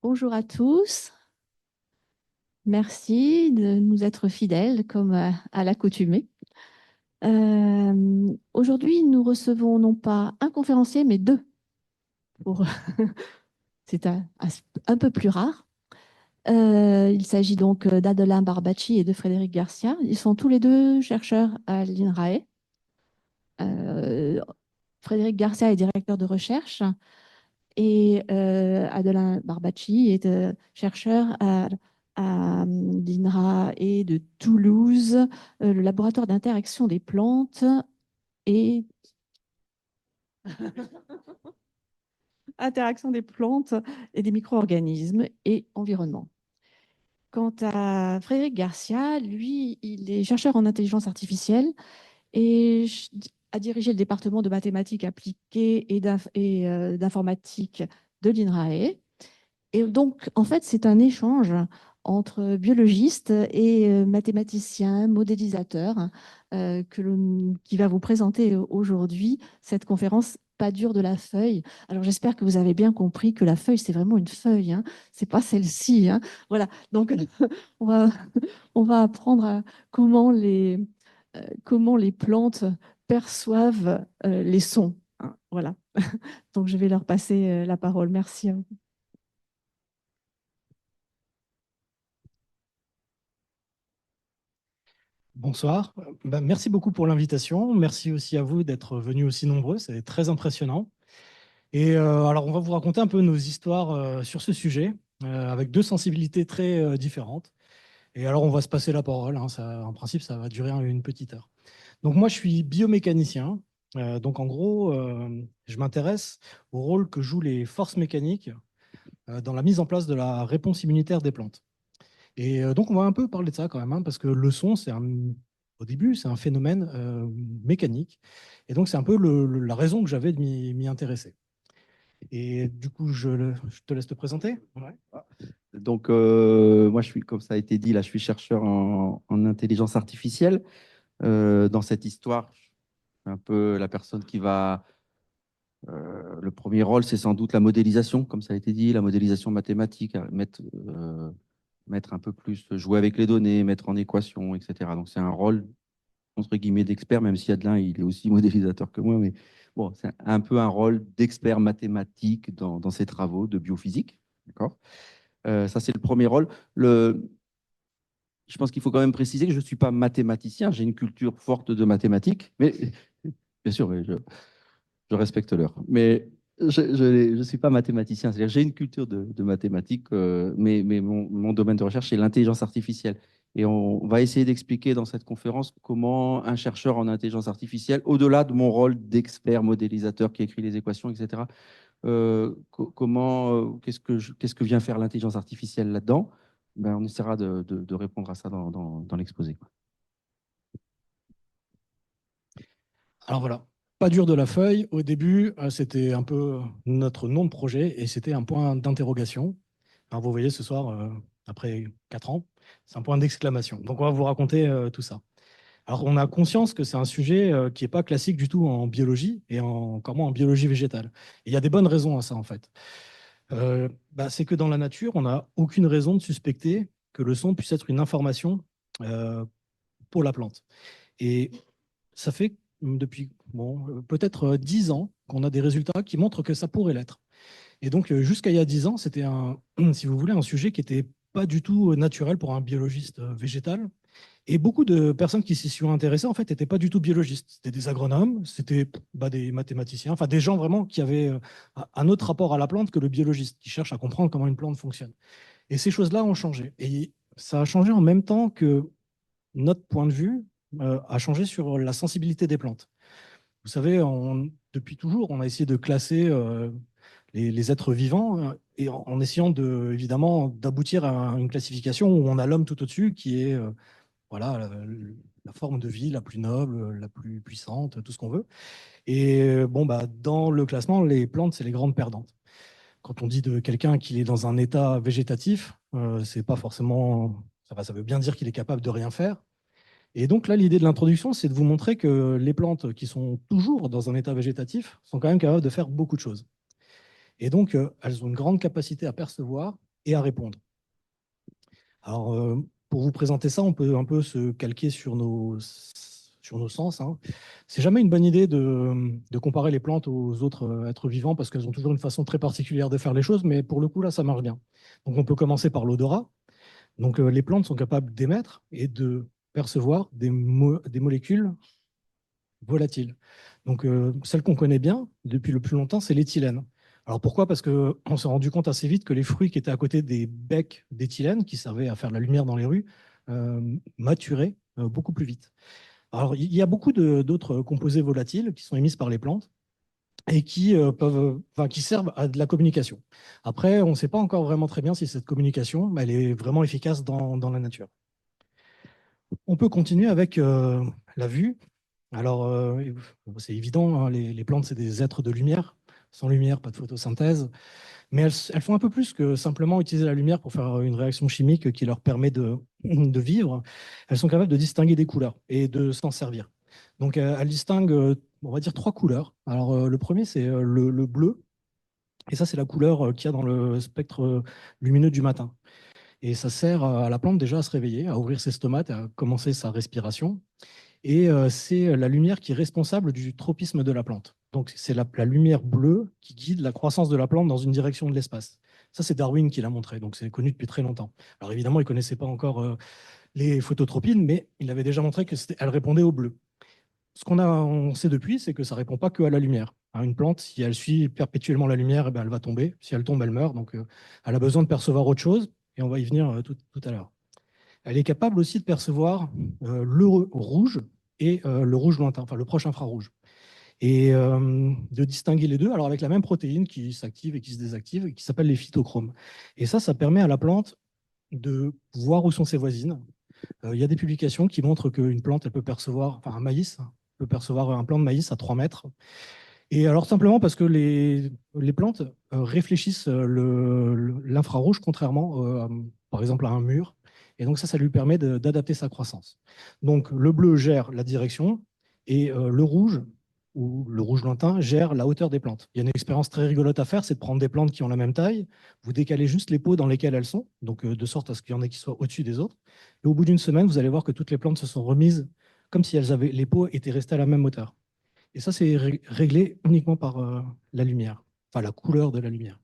Bonjour à tous. Merci de nous être fidèles comme à l'accoutumée. Aujourd'hui, nous recevons non pas un conférencier, mais deux. Pour... C'est un peu plus rare. Il s'agit donc d'Adelin Barbacci et de Frédéric Garcia. Ils sont tous les deux chercheurs à l'INRAE. Euh, Frédéric Garcia est directeur de recherche et Adelin Barbacci est chercheur à l'INRA et de Toulouse, le laboratoire d'interaction des plantes et interaction des plantes et des micro-organismes et environnement. Quant à Frédéric Garcia, lui, il est chercheur en intelligence artificielle et a dirigé le département de mathématiques appliquées et d'informatique de l'INRAE. Et donc, en fait, c'est un échange entre biologistes et mathématiciens, modélisateurs, qui va vous présenter aujourd'hui cette conférence Pas dur de la feuille. Alors, j'espère que vous avez bien compris que la feuille, c'est vraiment une feuille, hein. C'est pas celle-ci, hein. Voilà. Donc, on va, on va apprendre comment les plantes perçoivent les sons, hein. Voilà. Donc, je vais leur passer la parole. Merci à vous. Bonsoir. Merci beaucoup pour l'invitation. Merci aussi à vous d'être venus aussi nombreux. C'est très impressionnant. Et alors, on va vous raconter un peu nos histoires sur ce sujet, avec deux sensibilités très différentes. Et alors, on va se passer la parole, hein. En principe, ça va durer une petite heure. Donc, moi, je suis biomécanicien. Donc, en gros, je m'intéresse au rôle que jouent les forces mécaniques dans la mise en place de la réponse immunitaire des plantes. Et donc, on va un peu parler de ça quand même, hein, parce que le son, au début, c'est un phénomène mécanique. Et donc, c'est un peu la raison que j'avais de m'y intéresser. Et du coup, je te laisse te présenter. Ouais. Donc, moi, je suis, comme ça a été dit, là, je suis chercheur en intelligence artificielle. Dans cette histoire, je suis un peu la personne qui va. Le premier rôle, c'est sans doute la modélisation, comme ça a été dit, la modélisation mathématique, mettre un peu plus, jouer avec les données, mettre en équation, etc. Donc, c'est un rôle, entre guillemets, d'expert, même si Adelin, il est aussi modélisateur que moi, mais bon, c'est un peu un rôle d'expert mathématique dans ses travaux de biophysique. D'accord? Ça, c'est le premier rôle. Je pense qu'il faut quand même préciser que je ne suis pas mathématicien. J'ai une culture forte de mathématiques, mais bien sûr, je respecte l'heure. Mais je ne suis pas mathématicien. C'est-à-dire j'ai une culture de mathématiques, mais mon domaine de recherche, c'est l'intelligence artificielle. Et on va essayer d'expliquer dans cette conférence comment un chercheur en intelligence artificielle, au-delà de mon rôle d'expert modélisateur qui écrit les équations, etc., qu'est-ce que vient faire l'intelligence artificielle là-dedans? Ben, on essaiera de répondre à ça dans l'exposé. Alors voilà, pas dur de la feuille. Au début, c'était un peu notre nom de projet et c'était un point d'interrogation. Alors vous voyez ce soir, après 4 ans, c'est un point d'exclamation. Donc on va vous raconter tout ça. Alors on a conscience que c'est un sujet qui n'est pas classique du tout en biologie et encore moins en biologie végétale. Et il y a des bonnes raisons à ça en fait. C'est que dans la nature, on n'a aucune raison de suspecter que le son puisse être une information euh, pour la plante. Et ça fait depuis peut-être 10 ans qu'on a des résultats qui montrent que ça pourrait l'être. Et donc, jusqu'à il y a 10 ans, c'était si vous voulez, un sujet qui n'était pas du tout naturel pour un biologiste végétal. Et beaucoup de personnes qui s'y sont intéressées, en fait, n'étaient pas du tout biologistes. C'était des agronomes, c'était des mathématiciens, enfin des gens vraiment qui avaient un autre rapport à la plante que le biologiste, qui cherche à comprendre comment une plante fonctionne. Et ces choses-là ont changé. Et ça a changé en même temps que notre point de vue a changé sur la sensibilité des plantes. Vous savez, depuis toujours, on a essayé de classer les êtres vivants et en essayant évidemment d'aboutir à une classification où on a l'homme tout au-dessus qui est voilà, la forme de vie la plus noble, la plus puissante, tout ce qu'on veut. Et dans le classement, les plantes, c'est les grandes perdantes. Quand on dit de quelqu'un qu'il est dans un état végétatif, c'est pas forcément, ça veut bien dire qu'il est capable de rien faire. Et donc là, l'idée de l'introduction, c'est de vous montrer que les plantes qui sont toujours dans un état végétatif sont quand même capables de faire beaucoup de choses. Et donc, elles ont une grande capacité à percevoir et à répondre. Alors, pour vous présenter ça, on peut un peu se calquer sur nos sens, hein. C'est jamais une bonne idée de comparer les plantes aux autres êtres vivants parce qu'elles ont toujours une façon très particulière de faire les choses, mais pour le coup, là, ça marche bien. Donc, on peut commencer par l'odorat. Donc, les plantes sont capables d'émettre et de percevoir des molécules volatiles. Donc, celle qu'on connaît bien depuis le plus longtemps, c'est l'éthylène. Alors pourquoi? Parce qu'on s'est rendu compte assez vite que les fruits qui étaient à côté des becs d'éthylène, qui servaient à faire la lumière dans les rues, maturaient beaucoup plus vite. Alors, il y a beaucoup d'autres composés volatiles qui sont émis par les plantes et qui servent à de la communication. Après, on ne sait pas encore vraiment très bien si cette communication, elle est vraiment efficace dans la nature. On peut continuer avec la vue. Alors, c'est évident, hein, les plantes, c'est des êtres de lumière. Sans lumière, pas de photosynthèse. Mais elles font un peu plus que simplement utiliser la lumière pour faire une réaction chimique qui leur permet de vivre. Elles sont capables de distinguer des couleurs et de s'en servir. Donc, elles distinguent, on va dire, 3 couleurs. Alors, le premier, c'est le bleu. Et ça, c'est la couleur qu'il y a dans le spectre lumineux du matin. Et ça sert à la plante déjà à se réveiller, à ouvrir ses stomates, à commencer sa respiration. Et c'est la lumière qui est responsable du tropisme de la plante. Donc, c'est la lumière bleue qui guide la croissance de la plante dans une direction de l'espace. Ça, c'est Darwin qui l'a montré, donc c'est connu depuis très longtemps. Alors, évidemment, il ne connaissait pas encore les phototropines, mais il avait déjà montré qu'elle répondait au bleu. Ce on sait depuis, c'est que ça ne répond pas que à la lumière. Hein, une plante, si elle suit perpétuellement la lumière, eh ben, elle va tomber. Si elle tombe, elle meurt. Donc, elle a besoin de percevoir autre chose, et on va y venir tout à l'heure. Elle est capable aussi de percevoir le rouge et le rouge lointain, enfin le proche infrarouge. Et de distinguer les deux, alors avec la même protéine qui s'active et qui se désactive, et qui s'appelle les phytochromes. Et ça permet à la plante de voir où sont ses voisines. Il y a des publications qui montrent qu'une plante, elle peut percevoir, enfin un maïs, peut percevoir un plant de maïs à 3 mètres. Et alors simplement parce que les plantes réfléchissent l'infrarouge contrairement, par exemple, à un mur. Et donc ça lui permet d'adapter sa croissance. Donc le bleu gère la direction et le rouge, ou le rouge lointain, gère la hauteur des plantes. Il y a une expérience très rigolote à faire, c'est de prendre des plantes qui ont la même taille, vous décalez juste les pots dans lesquels elles sont, donc de sorte à ce qu'il y en ait qui soient au-dessus des autres. Et au bout d'une semaine, vous allez voir que toutes les plantes se sont remises comme si les pots étaient restés à la même hauteur. Et ça, c'est réglé uniquement par la lumière, enfin la couleur de la lumière.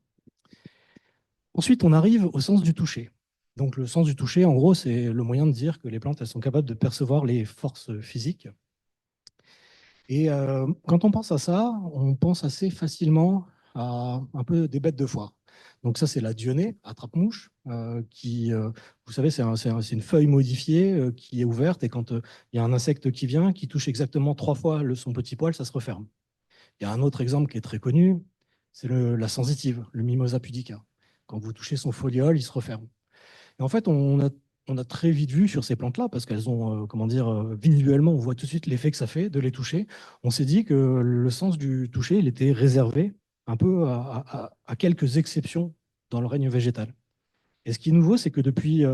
Ensuite, on arrive au sens du toucher. Donc le sens du toucher, en gros, c'est le moyen de dire que les plantes, elles sont capables de percevoir les forces physiques. Et quand on pense à ça, on pense assez facilement à un peu des bêtes de foire. Donc ça, c'est la dionée, attrape-mouche, qui, vous savez, c'est une feuille modifiée qui est ouverte, et quand il y a un insecte qui vient, qui touche exactement 3 fois son petit poil, ça se referme. Il y a un autre exemple qui est très connu, c'est la sensitive, le Mimosa pudica. Quand vous touchez son foliole, il se referme. Et en fait, on a très vite vu sur ces plantes-là, parce qu'elles ont, comment dire, visuellement, on voit tout de suite l'effet que ça fait de les toucher. On s'est dit que le sens du toucher, il était réservé un peu à quelques exceptions dans le règne végétal. Et ce qui est nouveau, c'est que depuis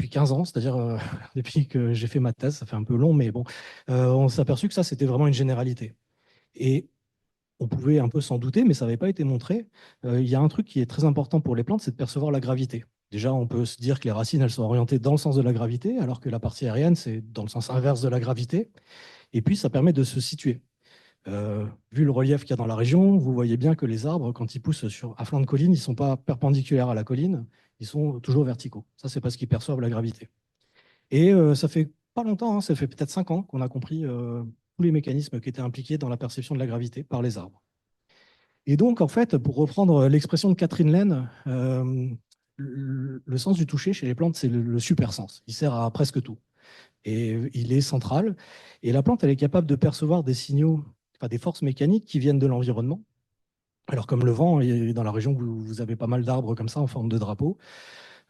15 ans, c'est-à-dire depuis que j'ai fait ma thèse, ça fait un peu long, mais bon, on s'est aperçu que ça, c'était vraiment une généralité. Et on pouvait un peu s'en douter, mais ça n'avait pas été montré. Il y a un truc qui est très important pour les plantes, c'est de percevoir la gravité. Déjà, on peut se dire que les racines, elles sont orientées dans le sens de la gravité, alors que la partie aérienne, c'est dans le sens inverse de la gravité. Et puis, ça permet de se situer. Vu le relief qu'il y a dans la région, vous voyez bien que les arbres, quand ils poussent à flanc de colline, ils ne sont pas perpendiculaires à la colline, ils sont toujours verticaux. Ça, c'est parce qu'ils perçoivent la gravité. Et ça fait pas longtemps, hein, ça fait peut-être 5 ans qu'on a compris tous les mécanismes qui étaient impliqués dans la perception de la gravité par les arbres. Et donc, en fait, pour reprendre l'expression de Catherine Laine, le sens du toucher chez les plantes, c'est le super sens. Il sert à presque tout. Et il est central. Et la plante, elle est capable de percevoir des signaux, enfin des forces mécaniques qui viennent de l'environnement. Alors, comme le vent, et dans la région, vous avez pas mal d'arbres comme ça en forme de drapeau.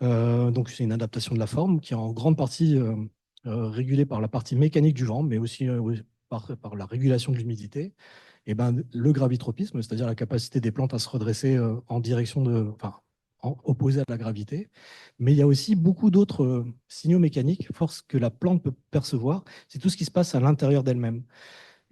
Donc, c'est une adaptation de la forme qui est en grande partie régulée par la partie mécanique du vent, mais aussi par la régulation de l'humidité. Et ben, le gravitropisme, c'est-à-dire la capacité des plantes à se redresser en direction opposée à la gravité. Mais il y a aussi beaucoup d'autres signaux mécaniques, forces que la plante peut percevoir. C'est tout ce qui se passe à l'intérieur d'elle-même.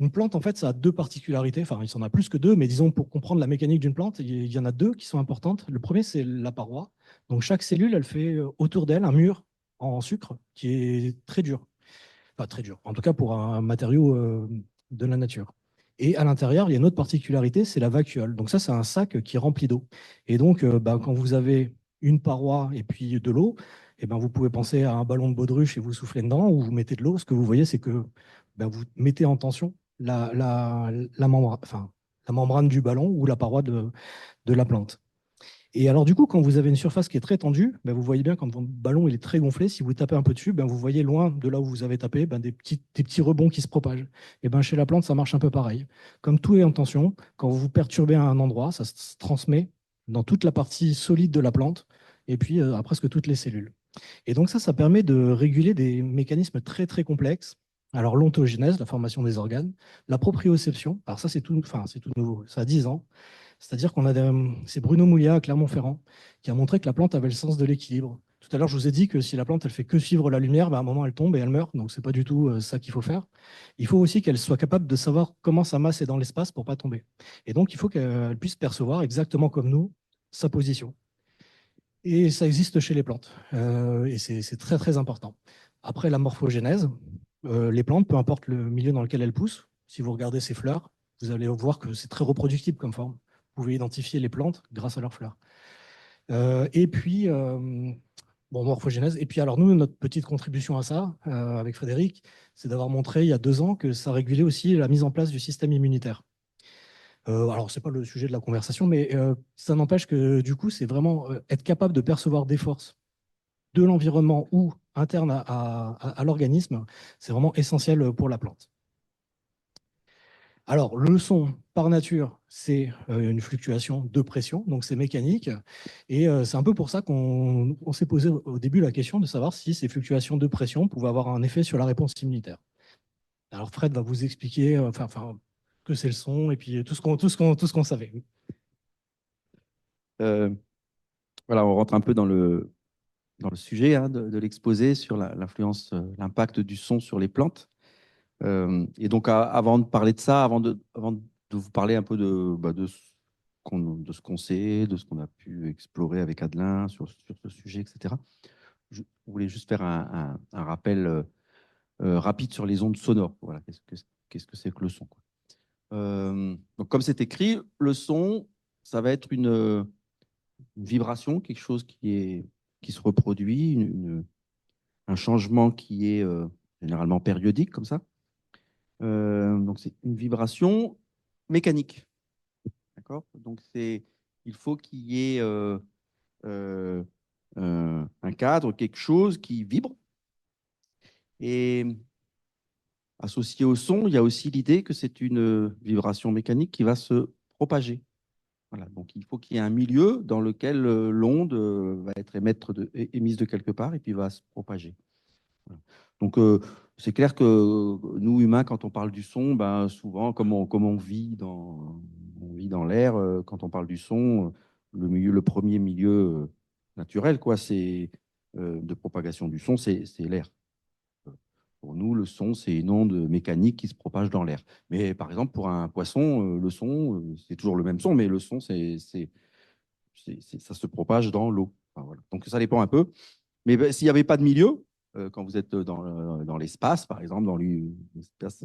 Une plante, en fait, ça a deux particularités. Enfin, il s'en a plus que deux, mais disons, pour comprendre la mécanique d'une plante, il y en a deux qui sont importantes. Le premier, c'est la paroi. Donc, chaque cellule, elle fait autour d'elle un mur en sucre qui est très dur. Enfin, très dur. En tout cas, pour un matériau de la nature. Et à l'intérieur, il y a une autre particularité, c'est la vacuole. Donc ça, c'est un sac qui est rempli d'eau. Et donc, quand vous avez une paroi et puis de l'eau, eh ben, vous pouvez penser à un ballon de baudruche et vous soufflez dedans, ou vous mettez de l'eau. Ce que vous voyez, c'est que vous mettez en tension la membrane du ballon ou la paroi de la plante. Et alors, du coup, quand vous avez une surface qui est très tendue, vous voyez bien quand votre ballon il est très gonflé, si vous tapez un peu dessus, vous voyez loin de là où vous avez tapé des petits rebonds qui se propagent. Et chez la plante, ça marche un peu pareil. Comme tout est en tension, quand vous perturbez un endroit, ça se transmet dans toute la partie solide de la plante et puis à presque toutes les cellules. Et donc ça permet de réguler des mécanismes très, très complexes. Alors, l'ontogénèse, la formation des organes, la proprioception, alors ça, c'est tout nouveau, ça a 10 ans. C'est-à-dire c'est Bruno Mouillat à Clermont-Ferrand qui a montré que la plante avait le sens de l'équilibre. Tout à l'heure, je vous ai dit que si la plante elle fait que suivre la lumière, à un moment elle tombe et elle meurt. Donc c'est pas du tout ça qu'il faut faire. Il faut aussi qu'elle soit capable de savoir comment sa masse est dans l'espace pour pas tomber. Et donc il faut qu'elle puisse percevoir exactement comme nous sa position. Et ça existe chez les plantes. Et c'est très très important. Après la morphogénèse, les plantes, peu importe le milieu dans lequel elles poussent, si vous regardez ces fleurs, vous allez voir que c'est très reproductible comme forme. Vous pouvez identifier les plantes grâce à leurs fleurs. Et puis, morphogénèse. Et puis, alors, nous, notre petite contribution à ça, avec Frédéric, c'est d'avoir montré il y a 2 ans que ça régulait aussi la mise en place du système immunitaire. Alors, ce n'est pas le sujet de la conversation, mais ça n'empêche que, du coup, c'est vraiment être capable de percevoir des forces de l'environnement ou internes à l'organisme, c'est vraiment essentiel pour la plante. Alors, le son, par nature, c'est une fluctuation de pression, donc c'est mécanique. Et c'est un peu pour ça qu'on s'est posé au début la question de savoir si ces fluctuations de pression pouvaient avoir un effet sur la réponse immunitaire. Alors, Fred va vous expliquer que c'est le son et puis tout ce qu'on savait. Voilà, on rentre un peu dans le sujet de l'exposé sur l'influence, l'impact du son sur les plantes. Et donc, avant de parler de ça, avant de vous parler un peu de ce qu'on sait, de ce qu'on a pu explorer avec Adelin sur ce sujet, etc., je voulais juste faire un rappel rapide sur les ondes sonores. Voilà, qu'est-ce que c'est que le son, quoi. Donc, comme c'est écrit, le son, ça va être une vibration, quelque chose qui se reproduit, un changement qui est généralement périodique, comme ça. Donc, c'est une vibration mécanique. D'accord ? Donc, il faut qu'il y ait un cadre, quelque chose qui vibre. Et associé au son, il y a aussi l'idée que c'est une vibration mécanique qui va se propager. Voilà. Donc, il faut qu'il y ait un milieu dans lequel l'onde va être émise de quelque part et puis va se propager. Voilà. Donc, c'est clair que nous, humains, quand on parle du son, souvent, comme on vit dans l'air, quand on parle du son, le premier milieu naturel, de propagation du son, c'est l'air. Pour nous, le son, c'est une onde mécanique qui se propage dans l'air. Mais par exemple, pour un poisson, le son, c'est toujours le même son, mais le son, ça se propage dans l'eau. Enfin, voilà. Donc, ça dépend un peu. Mais s'il n'y avait pas de milieu, quand vous êtes dans l'espace, par exemple, dans l'espace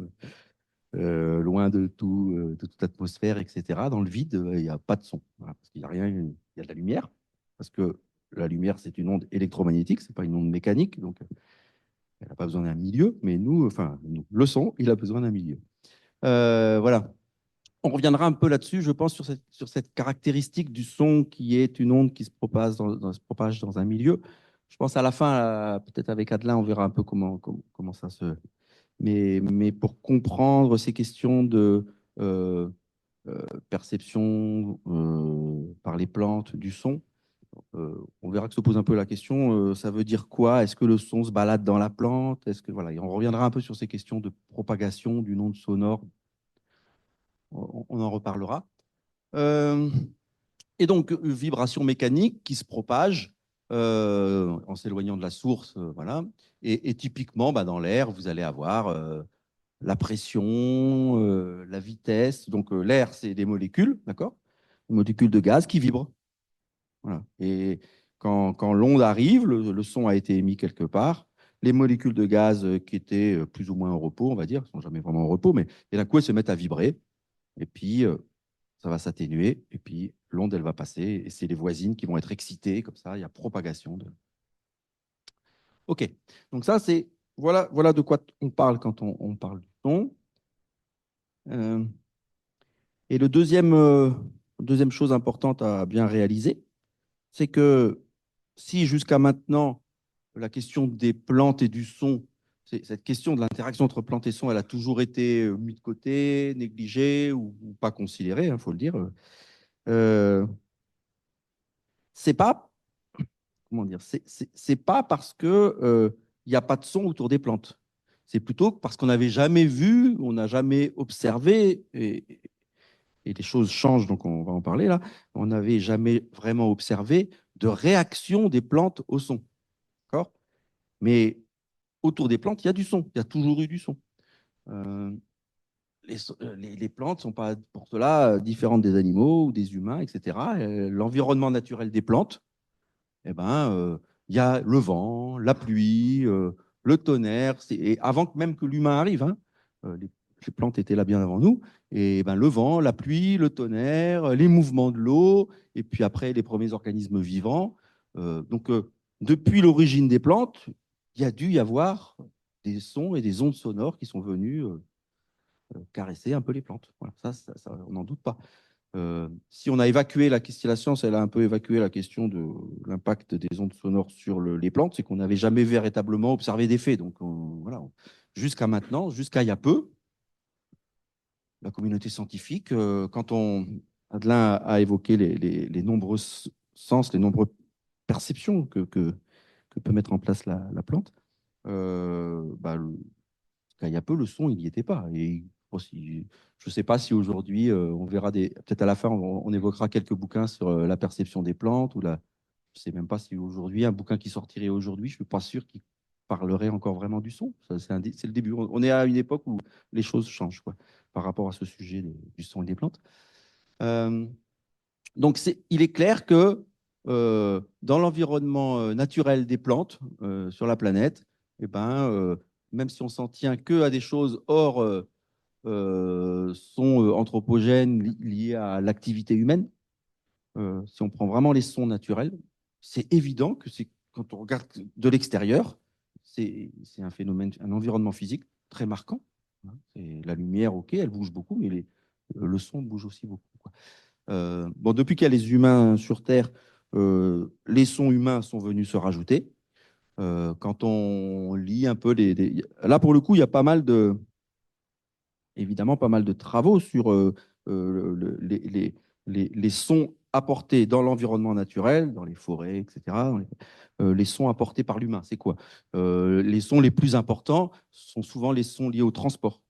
loin de toute atmosphère, etc., dans le vide, il n'y a pas de son. Voilà, parce qu'il n'y a rien, il y a de la lumière. Parce que la lumière, c'est une onde électromagnétique, ce n'est pas une onde mécanique. Donc, elle n'a pas besoin d'un milieu. Mais nous, le son, il a besoin d'un milieu. Voilà. On reviendra un peu là-dessus, je pense, sur cette caractéristique du son qui est une onde qui se propage dans un milieu. Je pense à la fin, peut-être avec Adelin, on verra un peu comment ça se... Mais pour comprendre ces questions de perception par les plantes du son, on verra que se pose un peu la question, ça veut dire quoi? Est-ce que le son se balade dans la plante? Voilà, et on reviendra un peu sur ces questions de propagation d'une onde sonore. On en reparlera. Et donc, une vibration mécanique qui se propage en s'éloignant de la source. Voilà. Et typiquement, dans l'air, vous allez avoir la pression, la vitesse. Donc, l'air, c'est des molécules, d'accord? Des molécules de gaz qui vibrent. Voilà. Et quand l'onde arrive, le son a été émis quelque part. Les molécules de gaz qui étaient plus ou moins au repos, on va dire, ne sont jamais vraiment au repos, mais et d'un coup, elles se mettent à vibrer. Et puis, ça va s'atténuer. Et puis, l'onde, elle va passer. Et c'est les voisines qui vont être excitées. Comme ça, il y a propagation de. OK. Donc, ça, c'est. Voilà de quoi on parle quand on parle du son. Et deuxième chose importante à bien réaliser, c'est que si jusqu'à maintenant, la question des plantes et du son, cette question de l'interaction entre plantes et son, elle a toujours été mise de côté, négligée ou pas considérée, il faut le dire. C'est pas, comment dire, c'est pas parce que il n'y a pas de son autour des plantes. C'est plutôt parce qu'on n'avait jamais vu, on n'a jamais observé, et les choses changent, donc on va en parler là. On n'avait jamais vraiment observé de réaction des plantes au son. D'accord? Mais autour des plantes, il y a du son. Il y a toujours eu du son. Euh, les plantes ne sont pas pour cela différentes des animaux ou des humains, etc. L'environnement naturel des plantes, eh ben, il y a le vent, la pluie, le tonnerre. Et avant même que l'humain arrive, hein, les plantes étaient là bien avant nous. Et ben, le vent, la pluie, le tonnerre, les mouvements de l'eau, et puis après les premiers organismes vivants. Donc, depuis l'origine des plantes, il y a dû y avoir des sons et des ondes sonores qui sont venus caresser un peu les plantes. Voilà, ça, on n'en doute pas. Si on a évacué la science, elle a un peu évacué la question de l'impact des ondes sonores sur les plantes, c'est qu'on n'avait jamais véritablement observé d'effet. Donc, voilà, jusqu'à maintenant, jusqu'à il y a peu, la communauté scientifique, quand Adelin a évoqué les nombreux sens, les nombreuses perceptions que peut mettre en place la plante, bah, jusqu'à il y a peu, le son, il n'y était pas. Et je ne sais pas si aujourd'hui, on verra peut-être à la fin, on évoquera quelques bouquins sur la perception des plantes. Je ne sais même pas si aujourd'hui, un bouquin qui sortirait aujourd'hui, je ne suis pas sûr qu'il parlerait encore vraiment du son. C'est le début. On est à une époque où les choses changent quoi, par rapport à ce sujet du son et des plantes. Donc, il est clair que dans l'environnement naturel des plantes sur la planète, eh ben, même si on s'en tient que à des choses hors sons anthropogènes liés à l'activité humaine, si on prend vraiment les sons naturels, c'est évident que quand on regarde de l'extérieur, c'est un phénomène, un environnement physique très marquant. La lumière, ok, elle bouge beaucoup, mais le son bouge aussi beaucoup. Bon, depuis qu'il y a les humains sur Terre, les sons humains sont venus se rajouter. Quand on lit un peu là, pour le coup, il y a évidemment pas mal de travaux sur les sons apportés dans l'environnement naturel, dans les forêts, etc. Les sons apportés par l'humain, c'est quoi? Les sons les plus importants sont souvent les sons liés au transport.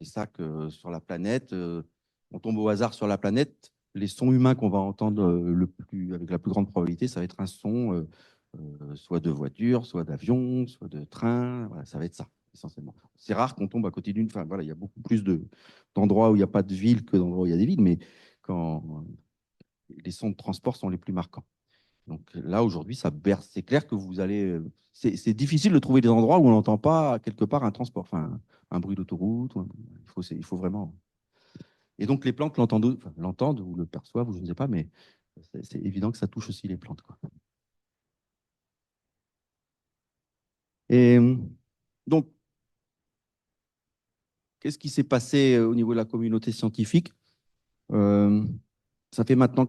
C'est ça que sur la planète, on tombe au hasard sur la planète, les sons humains qu'on va entendre avec la plus grande probabilité, ça va être un son soit de voiture, soit d'avion, soit de train. Voilà, ça va être ça, essentiellement. C'est rare qu'on tombe à côté d'une. Enfin, voilà, il y a beaucoup plus d'endroits où il n'y a pas de ville que d'endroits où il y a des villes, mais quand les sons de transport sont les plus marquants. Donc là, aujourd'hui, ça berce. C'est clair que vous allez. C'est difficile de trouver des endroits où on n'entend pas quelque part un transport, enfin, un bruit d'autoroute. Il faut vraiment. Et donc les plantes l'entendent ou le perçoivent, ou je ne sais pas, mais c'est évident que ça touche aussi les plantes, quoi. Et donc, qu'est-ce qui s'est passé au niveau de la communauté scientifique? Ça fait maintenant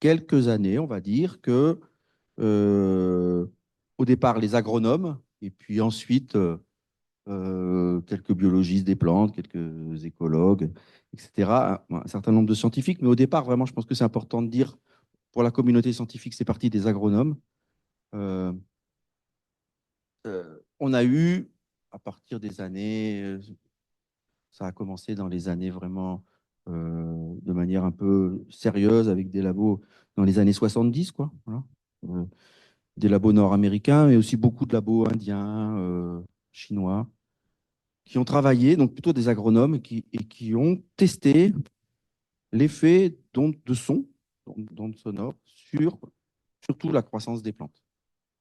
quelques années, on va dire, que au départ, les agronomes, et puis ensuite, quelques biologistes des plantes, quelques écologues, etc., un certain nombre de scientifiques. Mais au départ, vraiment, je pense que c'est important de dire, pour la communauté scientifique, c'est parti des agronomes. On a eu, à partir des années, ça a commencé dans les années vraiment de manière un peu sérieuse avec des labos dans les années 70, quoi. Voilà. Des labos nord-américains, mais aussi beaucoup de labos indiens, chinois. qui ont travaillé, donc plutôt des agronomes, et qui ont testé l'effet d'ondes de son, d'ondes sonores, sur surtout la croissance des plantes.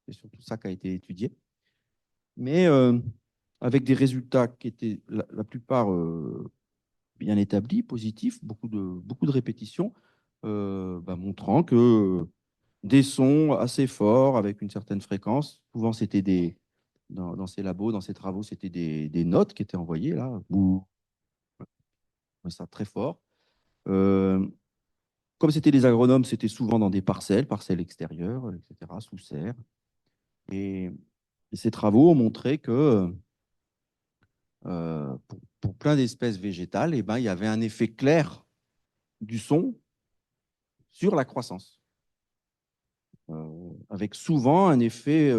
C'est surtout ça qui a été étudié. Mais avec des résultats qui étaient la plupart bien établis, positifs, beaucoup de répétitions, montrant que des sons assez forts avec une certaine fréquence, souvent c'était dans ces labos, dans ces travaux, c'était des notes qui étaient envoyées là, ou ça très fort. Comme c'était des agronomes, c'était souvent dans des parcelles extérieures, etc., sous serre. Et ces travaux ont montré que pour plein d'espèces végétales, il y avait un effet clair du son sur la croissance, avec souvent un effet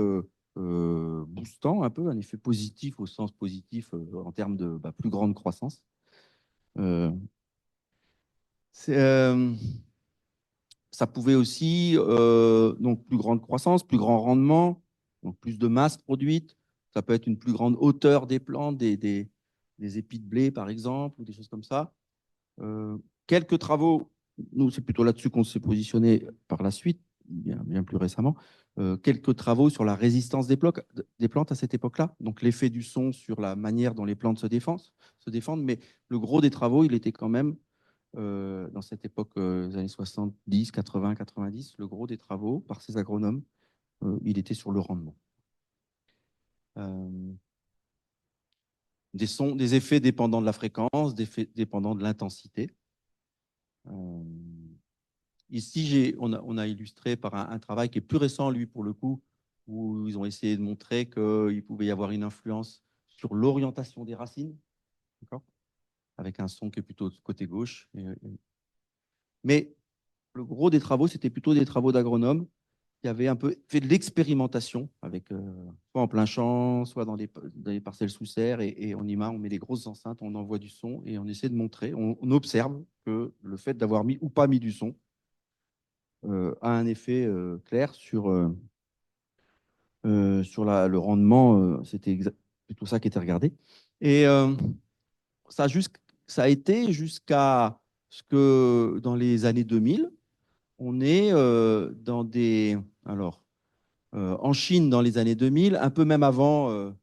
boostant, un peu un effet positif au sens positif en termes de plus grande croissance. Ça pouvait aussi, donc plus grande croissance, plus grand rendement, donc plus de masse produite. Ça peut être une plus grande hauteur des plantes, des épis de blé, par exemple, ou des choses comme ça. Quelques travaux, nous, c'est plutôt là-dessus qu'on s'est positionné par la suite, bien plus récemment. Quelques travaux sur la résistance des plantes à cette époque-là, donc l'effet du son sur la manière dont les plantes se défendent. Mais le gros des travaux, il était quand même dans cette époque, des années 70, 80, 90, le gros des travaux par ces agronomes, il était sur le rendement. Des effets dépendant de la fréquence, des effets dépendant de l'intensité. Ici, on a illustré par un travail qui est plus récent, lui, pour le coup, où ils ont essayé de montrer qu'il pouvait y avoir une influence sur l'orientation des racines, avec un son qui est plutôt côté gauche. Mais le gros des travaux, c'était plutôt des travaux d'agronomes qui avaient un peu fait de l'expérimentation, avec soit en plein champ, soit dans des parcelles sous serre, et on met des grosses enceintes, on envoie du son, et on essaie de montrer, on observe que le fait d'avoir mis ou pas mis du son a un effet clair sur le rendement. C'était plutôt ça qui était regardé. Et ça a été jusqu'à ce que dans les années 2000, on est dans des... Alors, en Chine, dans les années 2000, un peu même avant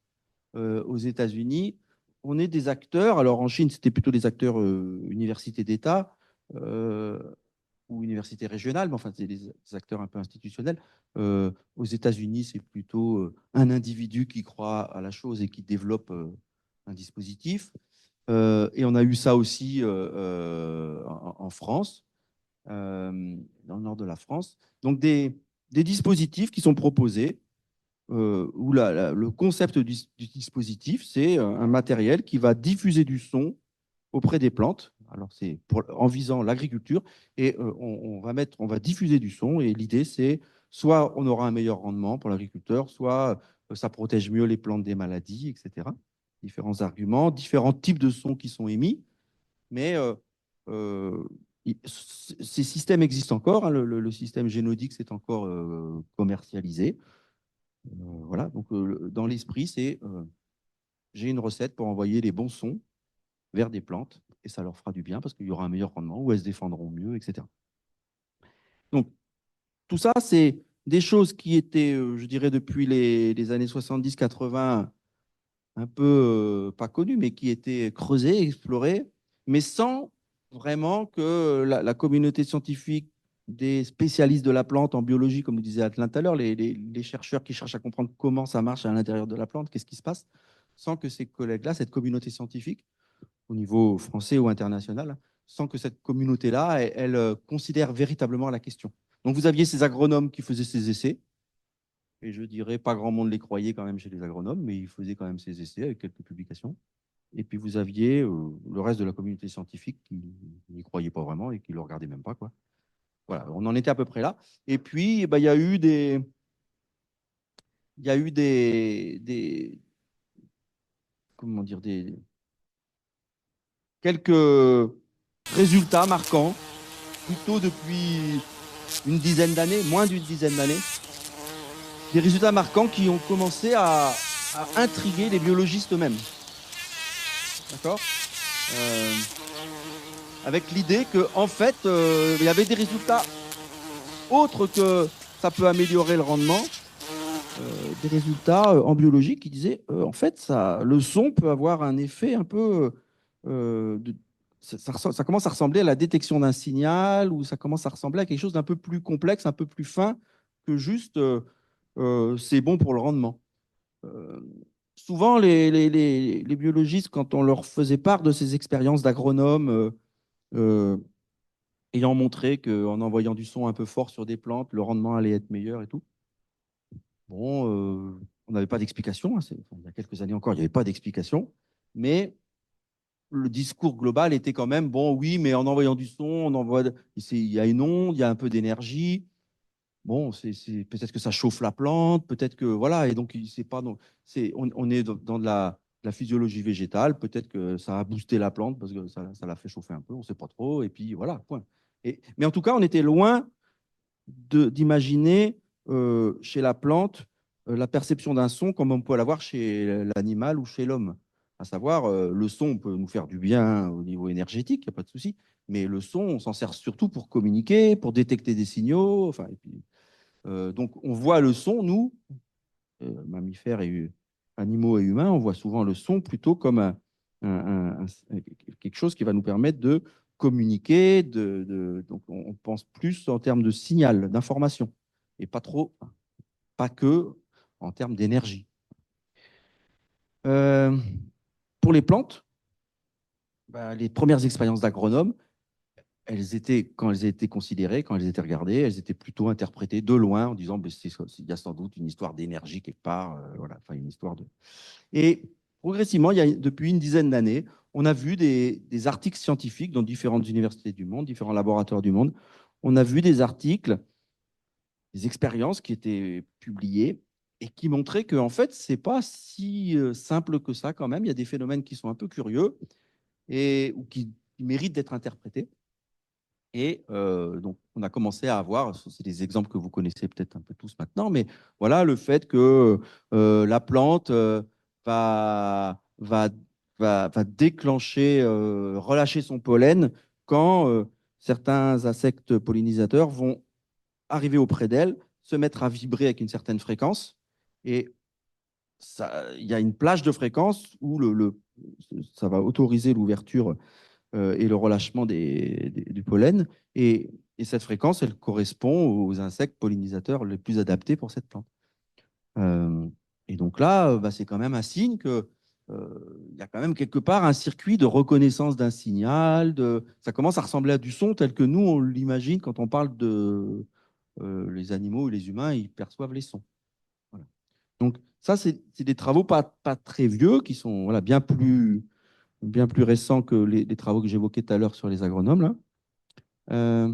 aux États-Unis, on est des acteurs. Alors, en Chine, c'était plutôt des acteurs universités d'État ou universités régionales, mais enfin, c'est des acteurs un peu institutionnels. Aux États-Unis, c'est plutôt un individu qui croit à la chose et qui développe un dispositif. Et on a eu ça aussi en France, dans le nord de la France. Donc, des dispositifs qui sont proposés où le concept du dispositif, c'est un matériel qui va diffuser du son auprès des plantes. Alors, c'est en visant l'agriculture, et on va diffuser du son, et l'idée, c'est soit on aura un meilleur rendement pour l'agriculteur, soit ça protège mieux les plantes des maladies, etc. Différents arguments, différents types de sons qui sont émis, mais ces systèmes existent encore, hein. Le système Génodix est encore commercialisé. Voilà, donc dans l'esprit, c'est j'ai une recette pour envoyer les bons sons vers des plantes, et ça leur fera du bien parce qu'il y aura un meilleur rendement, ou elles se défendront mieux, etc. Donc, tout ça, c'est des choses qui étaient, je dirais, depuis les années 70-80, un peu pas connues, mais qui étaient creusées, explorées, mais sans vraiment que la communauté scientifique, des spécialistes de la plante en biologie, comme le disait Atlan tout à l'heure, les chercheurs qui cherchent à comprendre comment ça marche à l'intérieur de la plante, qu'est-ce qui se passe, sans que ces collègues-là, cette communauté scientifique, au niveau français ou international, sans que cette communauté-là, elle considère véritablement la question. Donc, vous aviez ces agronomes qui faisaient ces essais, et je dirais pas grand monde les croyait quand même chez les agronomes, mais ils faisaient quand même ces essais avec quelques publications. Et puis, vous aviez le reste de la communauté scientifique qui n'y croyait pas vraiment et qui ne le regardait même pas, quoi. Voilà, on en était à peu près là. Et puis, il y a eu comment dire, quelques résultats marquants, plutôt depuis une dizaine d'années, moins d'une dizaine d'années, des résultats marquants qui ont commencé à intriguer les biologistes eux-mêmes. d'accord, euh, avec l'idée qu'en fait, il y avait des résultats autres que ça peut améliorer le rendement, des résultats en biologie qui disaient, en fait, le son peut avoir un effet un peu... ça commence à ressembler à la détection d'un signal, ou ça commence à ressembler à quelque chose d'un peu plus complexe, un peu plus fin que juste c'est bon pour le rendement. Euh, Souvent, les biologistes, quand on leur faisait part de ces expériences d'agronomes, euh, ayant montré qu'en envoyant du son un peu fort sur des plantes, le rendement allait être meilleur et tout, bon, on n'avait pas d'explication. Hein, il y a quelques années encore, il n'y avait pas d'explication. Mais le discours global était quand même, bon, oui, mais en envoyant du son, il y a une onde, il y a un peu d'énergie. Bon, peut-être que ça chauffe la plante, peut-être que, voilà, et donc, c'est pas, donc, on est dans de la physiologie végétale, peut-être que ça a boosté la plante parce que ça l'a fait chauffer un peu, on ne sait pas trop, et puis voilà, point. Mais en tout cas, on était loin d'imaginer chez la plante la perception d'un son comme on peut l'avoir chez l'animal ou chez l'homme. À savoir, le son peut nous faire du bien au niveau énergétique, il n'y a pas de souci, mais le son, on s'en sert surtout pour communiquer, pour détecter des signaux. Enfin, et puis, donc, on voit le son, nous, mammifères et animaux et humains, on voit souvent le son plutôt comme quelque chose qui va nous permettre de communiquer, donc on pense plus en termes de signal, d'information, et pas trop, pas que en termes d'énergie. Euh, pour les plantes, bah, les premières expériences d'agronomes, quand elles étaient considérées, quand elles étaient regardées, elles étaient plutôt interprétées de loin en disant il y a sans doute une histoire d'énergie quelque part, voilà, enfin une histoire de. Et progressivement, depuis une dizaine d'années, on a vu des articles scientifiques dans différentes universités du monde, différents laboratoires du monde. On a vu des articles, des expériences qui étaient publiées et qui montraient que en fait, c'est pas si simple que ça quand même. Il y a des phénomènes qui sont un peu curieux ou qui méritent d'être interprétés. Et donc, on a commencé à avoir, c'est des exemples que vous connaissez peut-être un peu tous maintenant, mais voilà, le fait que la plante va, va, va déclencher, relâcher son pollen quand certains insectes pollinisateurs vont arriver auprès d'elle, se mettre à vibrer avec une certaine fréquence. Et il y a une plage de fréquences où ça va autoriser l'ouverture et le relâchement du pollen. Et cette fréquence, elle correspond aux insectes pollinisateurs les plus adaptés pour cette plante. Euh, et donc là, bah, c'est quand même un signe que il y a quand même quelque part un circuit de reconnaissance d'un signal. Ça commence à ressembler à du son tel que nous, on l'imagine quand on parle de les animaux et les humains, ils perçoivent les sons. Voilà. Donc ça, c'est des travaux pas très vieux, qui sont voilà, bien plus récents que les travaux que j'évoquais tout à l'heure sur les agronomes. Là.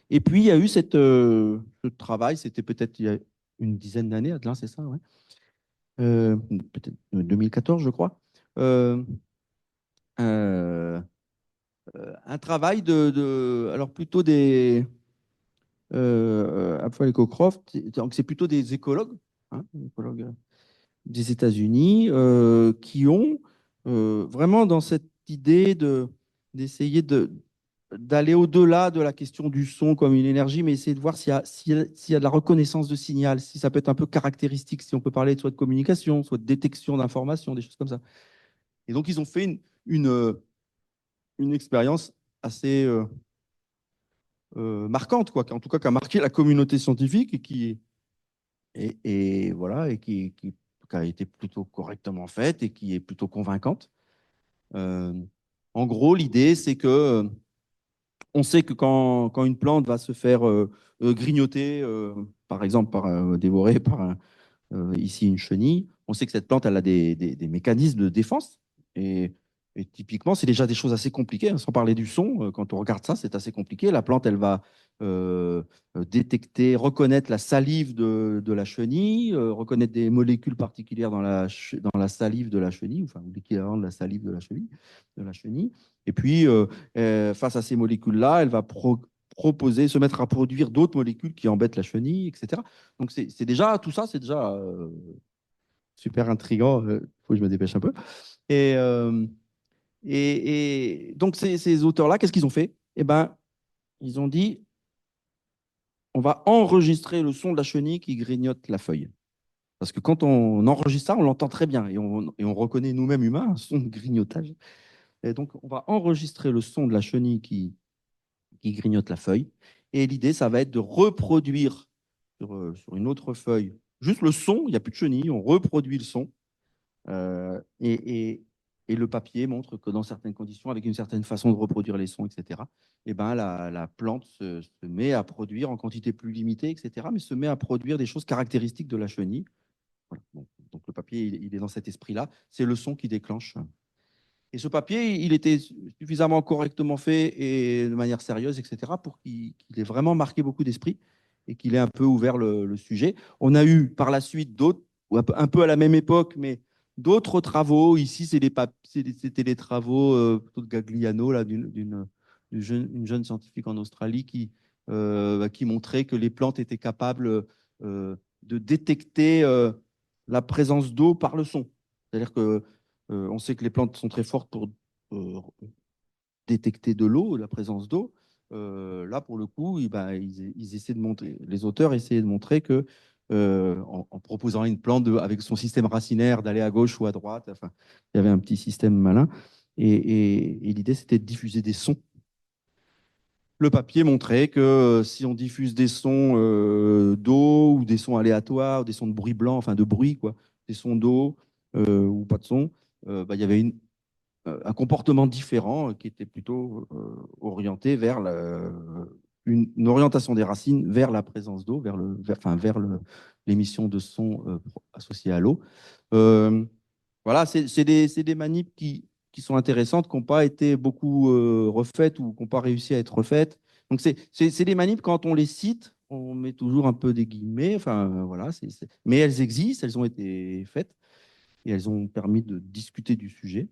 Et puis, il y a eu ce travail, c'était peut-être il y a une dizaine d'années, Adelin, c'est ça, ouais. Peut-être 2014, je crois. Euh, euh, un travail alors plutôt Apfel et Cockcroft, donc c'est plutôt des écologues, hein, écologues des États-Unis, qui ont vraiment dans cette idée d'essayer d'aller au-delà de la question du son comme une énergie, mais essayer de voir s'il y a de la reconnaissance de signal, si ça peut être un peu caractéristique, si on peut parler soit de communication, soit de détection d'informations, des choses comme ça. Et donc, ils ont fait une expérience assez marquante, quoi, en tout cas qui a marqué la communauté scientifique et voilà, et qui a été plutôt correctement faite et qui est plutôt convaincante. Euh, En gros, l'idée, c'est que on sait que quand une plante va se faire grignoter, par exemple, dévorer par ici une chenille, on sait que cette plante, elle a des mécanismes de défense. Et typiquement, c'est déjà des choses assez compliquées, hein, sans parler du son. Quand on regarde ça, c'est assez compliqué. La plante, elle va détecter, reconnaître la salive de la chenille, reconnaître des molécules particulières dans la salive de la chenille, enfin l'équivalent de la salive de la chenille. Et puis, face à ces molécules-là, elle va proposer, se mettre à produire d'autres molécules qui embêtent la chenille, etc. Donc, c'est déjà, tout ça, c'est déjà super intriguant. Il faut que je me dépêche un peu. Et Et donc, ces auteurs-là, qu'est-ce qu'ils ont fait? Eh ben, ils ont dit, on va enregistrer le son de la chenille qui grignote la feuille. Parce que quand on enregistre ça, on l'entend très bien et on reconnaît nous-mêmes humains un son de grignotage. Et donc, on va enregistrer le son de la chenille qui grignote la feuille. Et l'idée, ça va être de reproduire sur une autre feuille juste le son, il n'y a plus de chenille, on reproduit le son. Et le papier montre que dans certaines conditions, avec une certaine façon de reproduire les sons, etc., et ben la plante se met à produire en quantité plus limitée, etc., mais se met à produire des choses caractéristiques de la chenille. Voilà. Bon, donc le papier, il est dans cet esprit-là. C'est le son qui déclenche. Et ce papier, il était suffisamment correctement fait et de manière sérieuse, etc., pour qu'il ait vraiment marqué beaucoup d'esprit et qu'il ait un peu ouvert le sujet. On a eu par la suite d'autres, un peu à la même époque, mais d'autres travaux. Ici, c'était les travaux plutôt de Gagliano, là, une jeune scientifique en Australie qui montrait que les plantes étaient capables de détecter la présence d'eau par le son. C'est-à-dire que on sait que les plantes sont très fortes pour euh, détecter de l'eau, la présence d'eau. Là, pour le coup, ils essaient de montrer, les auteurs essayaient de montrer que, en proposant une plante avec son système racinaire d'aller à gauche ou à droite, enfin, il y avait un petit système malin. Et l'idée, c'était de diffuser des sons. Le papier montrait que si on diffuse des sons d'eau ou des sons aléatoires, des sons de bruit blanc, enfin de bruit, quoi, des sons d'eau ou pas de son, il y avait un comportement différent qui était plutôt orienté vers une orientation des racines vers la présence d'eau, vers l'émission de son associée à l'eau. Euh, voilà, c'est des manips qui sont intéressantes, qui n'ont pas été beaucoup refaites ou qui n'ont pas réussi à être refaites. Donc, c'est des manips, quand on les cite, on met toujours un peu des guillemets, enfin, voilà, mais elles existent, elles ont été faites et elles ont permis de discuter du sujet.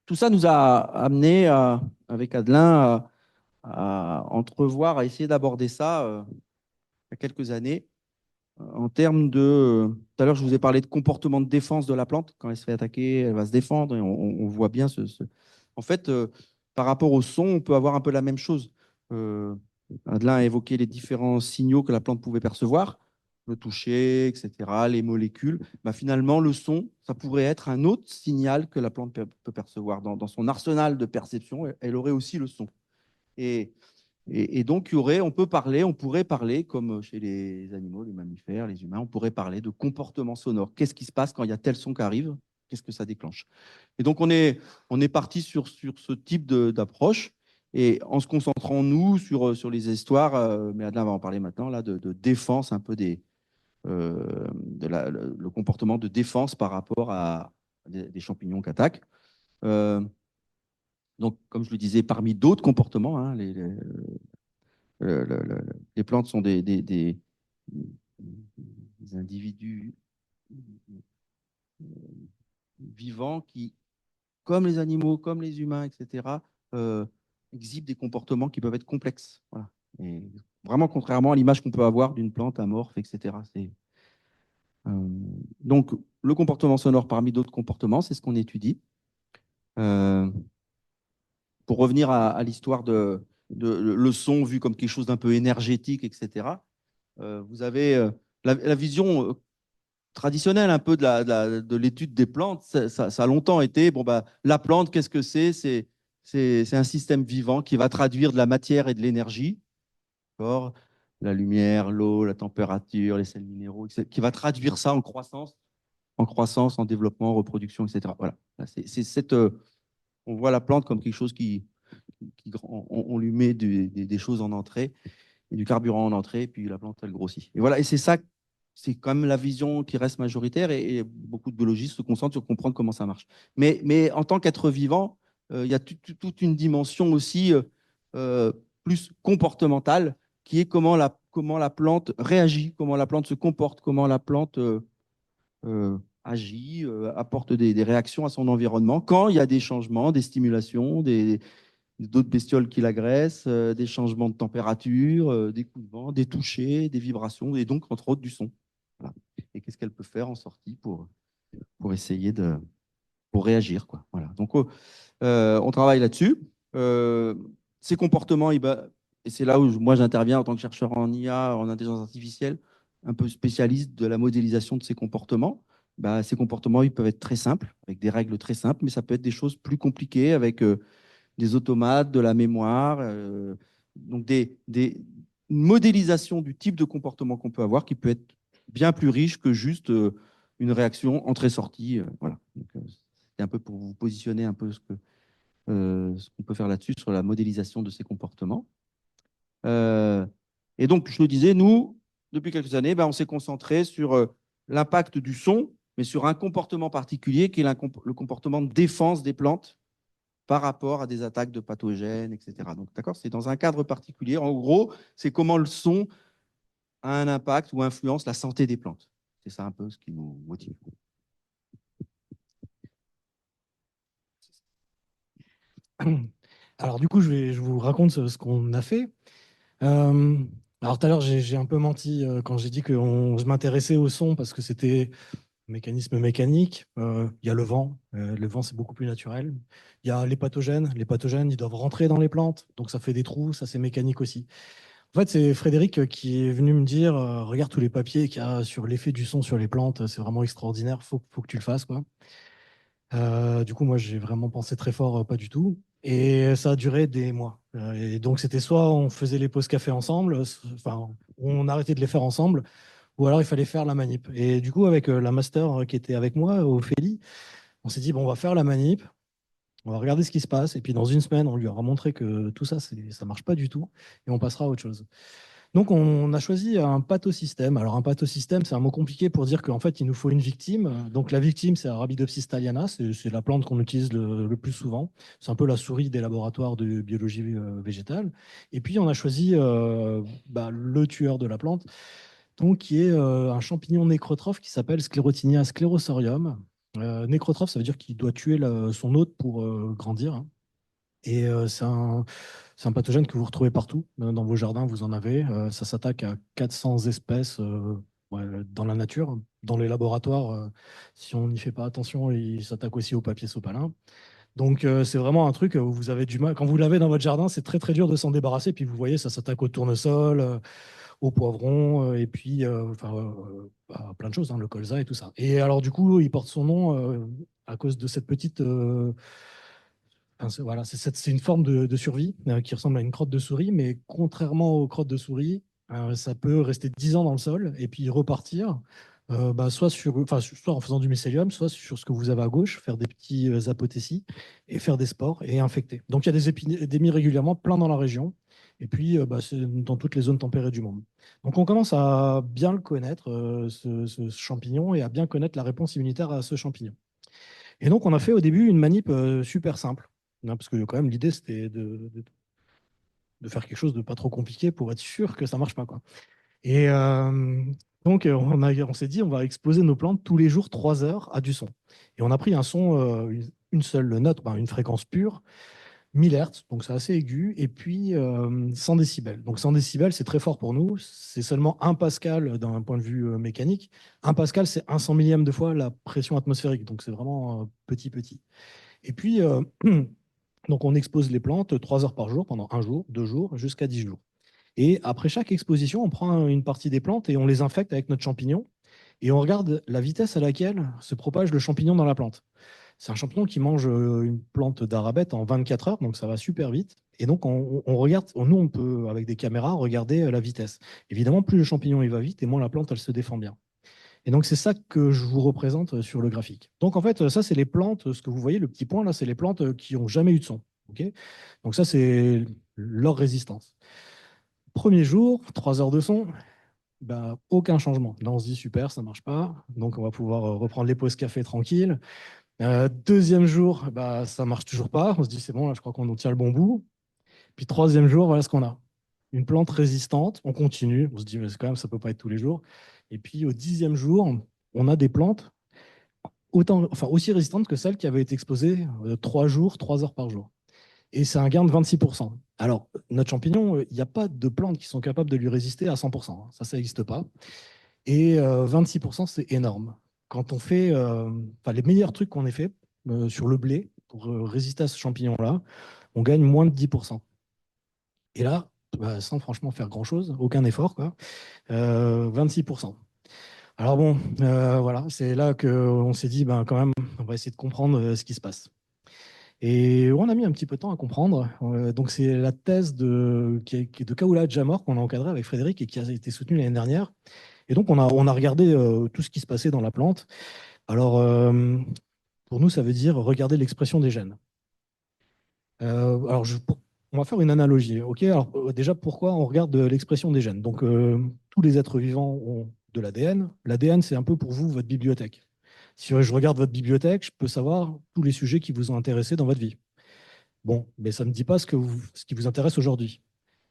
Tout ça nous a amené, avec Adelin, à entrevoir, à essayer d'aborder ça il y a quelques années, en termes de... Tout à l'heure, je vous ai parlé de comportement de défense de la plante. Quand elle se fait attaquer, elle va se défendre. Et on voit bien En fait, par rapport au son, on peut avoir un peu la même chose. Euh, Adelin a évoqué les différents signaux que la plante pouvait percevoir, le toucher, etc., les molécules. Bah, finalement, le son, ça pourrait être un autre signal que la plante peut percevoir. Dans son arsenal de perception, elle aurait aussi le son. Et, et donc, on pourrait parler, comme chez les animaux, les mammifères, les humains, on pourrait parler de comportement sonore. Qu'est-ce qui se passe quand il y a tel son qui arrive? Qu'est-ce que ça déclenche? Et donc, on est parti sur ce type d'approche et en se concentrant, nous, sur les histoires, mais Adrien va en parler maintenant, là, de défense un peu le comportement de défense par rapport à des champignons qui attaquent. Donc, comme je le disais, parmi d'autres comportements, hein, les plantes sont des individus vivants qui, comme les animaux, comme les humains, etc., euh, exhibent des comportements qui peuvent être complexes. Voilà. Et vraiment, contrairement à l'image qu'on peut avoir d'une plante amorphe, etc. Donc, le comportement sonore parmi d'autres comportements, c'est ce qu'on étudie. Euh, pour revenir à l'histoire de le son vu comme quelque chose d'un peu énergétique, etc., vous avez la vision traditionnelle un peu de l'étude des plantes. Ça a longtemps été, bon, bah, la plante, qu'est-ce que c'est? C'est un système vivant qui va traduire de la matière et de l'énergie, la lumière, l'eau, la température, les sels minéraux, etc., qui va traduire ça en croissance, en développement, en reproduction, etc. Voilà. On voit la plante comme quelque chose on lui met des choses en entrée et du carburant en entrée, puis la plante, elle grossit. Et voilà, et c'est ça, c'est quand même la vision qui reste majoritaire et beaucoup de biologistes se concentrent sur comprendre comment ça marche. Mais en tant qu'être vivant, il y a toute une dimension aussi euh, plus comportementale qui est comment la plante réagit, comment la plante se comporte, comment la plante agit, apporte des réactions à son environnement quand il y a des changements, des stimulations, d'autres bestioles qui l'agressent, des changements de température, des coups de vent, des touchés, des vibrations, et donc, entre autres, du son. Voilà. Et qu'est-ce qu'elle peut faire en sortie pour essayer pour réagir, quoi. Voilà. Donc, on travaille là-dessus. Ces comportements, et c'est là où moi j'interviens en tant que chercheur en IA, en intelligence artificielle, un peu spécialiste de la modélisation de ces comportements. Ces comportements, ils peuvent être très simples, avec des règles très simples, mais ça peut être des choses plus compliquées avec des automates, de la mémoire, donc une modélisation du type de comportement qu'on peut avoir qui peut être bien plus riche que juste une réaction entrée-sortie. Voilà. C'est un peu pour vous positionner un peu ce qu'on peut faire là-dessus sur la modélisation de ces comportements. Et donc, je le disais, nous, depuis quelques années, on s'est concentré sur l'impact du son, mais sur un comportement particulier qui est le comportement de défense des plantes par rapport à des attaques de pathogènes, etc. Donc, d'accord, c'est dans un cadre particulier. En gros, c'est comment le son a un impact ou influence la santé des plantes. C'est ça un peu ce qui nous motive. Alors du coup, je vous raconte ce qu'on a fait. Alors tout à l'heure, j'ai un peu menti quand j'ai dit que je m'intéressais au son parce que c'était un mécanisme mécanique. Il y a le vent. Le vent, c'est beaucoup plus naturel. Il y a les pathogènes. Les pathogènes, ils doivent rentrer dans les plantes. Donc ça fait des trous. Ça, c'est mécanique aussi. En fait, c'est Frédéric qui est venu me dire, regarde tous les papiers qu'il y a sur l'effet du son sur les plantes. C'est vraiment extraordinaire. Faut que tu le fasses, quoi. Du coup, moi, j'ai vraiment pensé très fort, pas du tout. Et ça a duré des mois. Et donc, c'était soit on faisait les pauses café ensemble, enfin, on arrêtait de les faire ensemble, ou alors il fallait faire la manip. Et du coup, avec la master qui était avec moi, Ophélie, on s'est dit, bon, on va faire la manip, on va regarder ce qui se passe. Et puis, dans une semaine, on lui aura montré que tout ça, ça marche pas du tout, et on passera à autre chose. Donc, on a choisi un pathosystème. Alors, un pathosystème, c'est un mot compliqué pour dire qu'en fait, il nous faut une victime. Donc, la victime, c'est Arabidopsis thaliana. C'est la plante qu'on utilise le plus souvent. C'est un peu la souris des laboratoires de biologie végétale. Et puis, on a choisi le tueur de la plante, donc, qui est un champignon nécrotrophe qui s'appelle Sclerotinia sclerosorium. Nécrotrophe, ça veut dire qu'il doit tuer son hôte pour grandir, hein. Et c'est un pathogène que vous retrouvez partout. Dans vos jardins, vous en avez. Ça s'attaque à 400 espèces dans la nature. Dans les laboratoires, si on n'y fait pas attention, il s'attaque aussi au papier sopalin. Donc, c'est vraiment un truc où vous avez du mal. Quand vous l'avez dans votre jardin, c'est très, très dur de s'en débarrasser. Puis, vous voyez, ça s'attaque au tournesol, au poivron, et puis à plein de choses, hein, le colza et tout ça. Et alors, du coup, il porte son nom à cause de cette petite voilà, c'est une forme de survie qui ressemble à une crotte de souris, mais contrairement aux crottes de souris, ça peut rester 10 ans dans le sol et puis repartir, soit en faisant du mycélium, soit sur ce que vous avez à gauche, faire des petits apothécies et faire des spores et infecter. Donc il y a des épidémies régulièrement plein dans la région et puis c'est dans toutes les zones tempérées du monde. Donc on commence à bien le connaître, ce champignon, et à bien connaître la réponse immunitaire à ce champignon. Et donc, on a fait au début une manip super simple, hein, parce que quand même, l'idée, c'était de faire quelque chose de pas trop compliqué pour être sûr que ça marche pas, quoi. Et donc, on s'est dit, on va exposer nos plantes tous les jours 3 heures à du son. Et on a pris un son, une seule note, une fréquence pure, 1000 Hz, donc c'est assez aigu, et puis 100 décibels. Donc 100 décibels, c'est très fort pour nous. C'est seulement 1 pascal d'un point de vue mécanique. 1 pascal, c'est 1 cent millième de fois la pression atmosphérique, donc c'est vraiment petit, petit. Et puis, donc on expose les plantes 3 heures par jour, pendant 1 jour, 2 jours, jusqu'à 10 jours. Et après chaque exposition, on prend une partie des plantes et on les infecte avec notre champignon, et on regarde la vitesse à laquelle se propage le champignon dans la plante. C'est un champignon qui mange une plante d'arabette en 24 heures, donc ça va super vite. Et donc, on regarde, nous, on peut, avec des caméras, regarder la vitesse. Évidemment, plus le champignon il va vite, et moins la plante, elle se défend bien. Et donc, c'est ça que je vous représente sur le graphique. Donc, en fait, ça, c'est les plantes, ce que vous voyez, le petit point là, c'est les plantes qui n'ont jamais eu de son. Okay, donc, ça, c'est leur résistance. Premier jour, 3 heures de son, aucun changement. Là, on se dit, super, ça ne marche pas. Donc, on va pouvoir reprendre les pauses café tranquille. Deuxième jour, ça marche toujours pas. On se dit, c'est bon, là, je crois qu'on en tient le bon bout. Puis troisième jour, voilà ce qu'on a. Une plante résistante. On continue. On se dit, mais quand même, ça peut pas être tous les jours. Et puis au 10e jour, on a des plantes aussi résistantes que celles qui avaient été exposées 3 jours, 3 heures par jour. Et c'est un gain de 26%. Alors, notre champignon, il n'y a pas de plantes qui sont capables de lui résister à 100%. Ça n'existe pas. Et 26%, c'est énorme. Quand on fait les meilleurs trucs qu'on ait fait, sur le blé pour résister à ce champignon-là, on gagne moins de 10%. Et là, sans franchement faire grand-chose, aucun effort, quoi, 26%. Alors bon, voilà, c'est là qu'on s'est dit, quand même, on va essayer de comprendre ce qui se passe. Et on a mis un petit peu de temps à comprendre. Donc c'est la thèse qui est de Kaoula Jamor qu'on a encadrée avec Frédéric et qui a été soutenue l'année dernière. Et donc on a regardé tout ce qui se passait dans la plante. Alors pour nous, ça veut dire regarder l'expression des gènes. Alors on va faire une analogie. Ok, alors déjà pourquoi on regarde l'expression des gènes? Donc tous les êtres vivants ont de l'ADN. L'ADN, c'est un peu pour vous votre bibliothèque. Si je regarde votre bibliothèque, je peux savoir tous les sujets qui vous ont intéressé dans votre vie. Bon, mais ça ne me dit pas ce qui vous intéresse aujourd'hui.